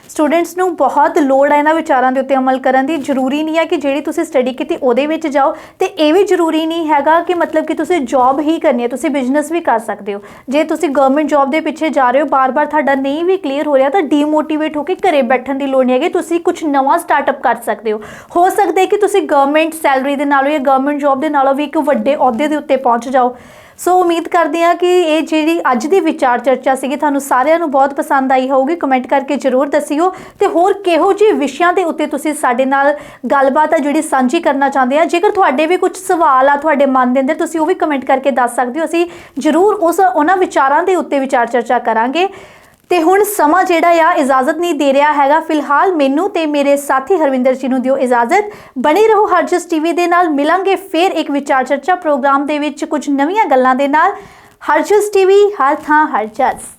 ਸਟੂਡੈਂਟਸ ਨੂੰ ਬਹੁਤ ਲੋੜ ਹੈ ਇਹਨਾਂ ਵਿਚਾਰਾਂ ਦੇ ਉੱਤੇ ਅਮਲ ਕਰਨ ਦੀ। ਜ਼ਰੂਰੀ ਨਹੀਂ ਹੈ ਕਿ ਜਿਹੜੀ ਤੁਸੀਂ ਸਟੱਡੀ ਕੀਤੀ ਉਹਦੇ ਵਿੱਚ ਜਾਓ, ਤੇ ਇਹ ਵੀ ਜ਼ਰੂਰੀ ਨਹੀਂ ਹੈਗਾ ਕਿ ਮਤਲਬ ਕਿ ਤੁਸੀਂ ਜੌਬ ਹੀ ਕਰਨੀ ਹੈ, ਤੁਸੀਂ ਬਿਜ਼ਨਸ ਵੀ ਕਰ ਸਕਦੇ ਹੋ। ਜੇ ਤੁਸੀਂ ਗਵਰਨਮੈਂਟ ਜੌਬ ਦੇ ਪਿੱਛੇ ਜਾ ਰਹੇ ਹੋ, ਬਾਰ-ਬਾਰ ਤੁਹਾਡਾ ਨਹੀਂ ਵੀ ਕਲੀਅਰ ਹੋ ਰਿਹਾ, ਤਾਂ ਡੀਮੋਟੀਵੇਟ ਹੋ ਕੇ ਘਰੇ ਬੈਠਣ ਦੀ ਲੋੜ ਨਹੀਂ ਹੈਗੀ। ਤੁਸੀਂ ਕੁਝ ਨਵਾਂ ਸਟਾਰਟਅਪ ਕਰ ਸਕਦੇ ਹੋ ਸਕਦਾ ਹੈ ਕਿ ਤੁਸੀਂ ਗਵਰਨਮੈਂਟ ਸੈਲਰੀ ਦੇ ਨਾਲੋਂ ਜਾਂ ਗਵਰਨਮੈਂਟ ਜੌਬ ਦੇ ਨਾਲੋਂ ਵੀ ਇੱਕ ਵੱਡੇ ਅਹੁਦੇ ਦੇ ਉੱਤੇ ਪਹੁੰਚ ਜਾਓ। ਸੋ ਉਮੀਦ ਕਰਦੇ ਹਾਂ ਕਿ ਇਹ ਜਿਹੜੀ ਅੱਜ ਦੀ ਵਿਚਾਰ ਚਰਚਾ ਸੀਗੀ ਤੁਹਾਨੂੰ ਸਾਰਿਆਂ ਨੂੰ ਬਹੁਤ ਪਸੰਦ ਆਈ ਹੋਊਗੀ। ਕਮੈਂਟ ਕਰਕੇ ਜ਼ਰੂਰ ਦੱਸਿਓ ਤੇ ਹੋਰ ਕਿਹੋ ਜਿਹੇ ਵਿਸ਼ਿਆਂ ਦੇ ਉੱਤੇ ਤੁਸੀਂ ਸਾਡੇ ਨਾਲ ਗੱਲਬਾਤ ਆ ਜਿਹੜੀ ਸਾਂਝੀ ਕਰਨਾ ਚਾਹੁੰਦੇ ਆ। ਜੇਕਰ ਤੁਹਾਡੇ ਵੀ ਕੁਝ ਸਵਾਲ ਆ ਤੁਹਾਡੇ ਮਨ ਦੇ ਅੰਦਰ, ਤੁਸੀਂ ਉਹ ਵੀ ਕਮੈਂਟ ਕਰਕੇ ਦੱਸ ਸਕਦੇ ਹੋ। ਅਸੀਂ ਜ਼ਰੂਰ ਉਹਨਾਂ ਵਿਚਾਰਾਂ ਦੇ ਉੱਤੇ ਵਿਚਾਰ ਚਰਚਾ ਕਰਾਂਗੇ। ਤੇ ਹੁਣ ਸਮਾਂ ਜਿਹੜਾ ਆ ਇਜਾਜ਼ਤ ਨਹੀਂ ਦੇ ਰਿਹਾ ਹੈਗਾ। ਫਿਲਹਾਲ ਮੈਨੂੰ ਤੇ ਮੇਰੇ ਸਾਥੀ ਹਰਵਿੰਦਰ ਜੀ ਨੂੰ ਦਿਓ ਇਜਾਜ਼ਤ। ਬਣੇ ਰਹੋ ਹਰਜਸ ਟੀਵੀ ਦੇ ਨਾਲ। ਮਿਲਾਂਗੇ ਫਿਰ ਇੱਕ ਵਿਚਾਰ ਚਰਚਾ ਪ੍ਰੋਗਰਾਮ ਦੇ ਵਿੱਚ ਕੁਝ ਨਵੀਆਂ ਗੱਲਾਂ ਦੇ ਨਾਲ। ਹਰਜਸ ਟੀਵੀ, ਹਰ ਥਾਂ ਹਰ ਜਸ।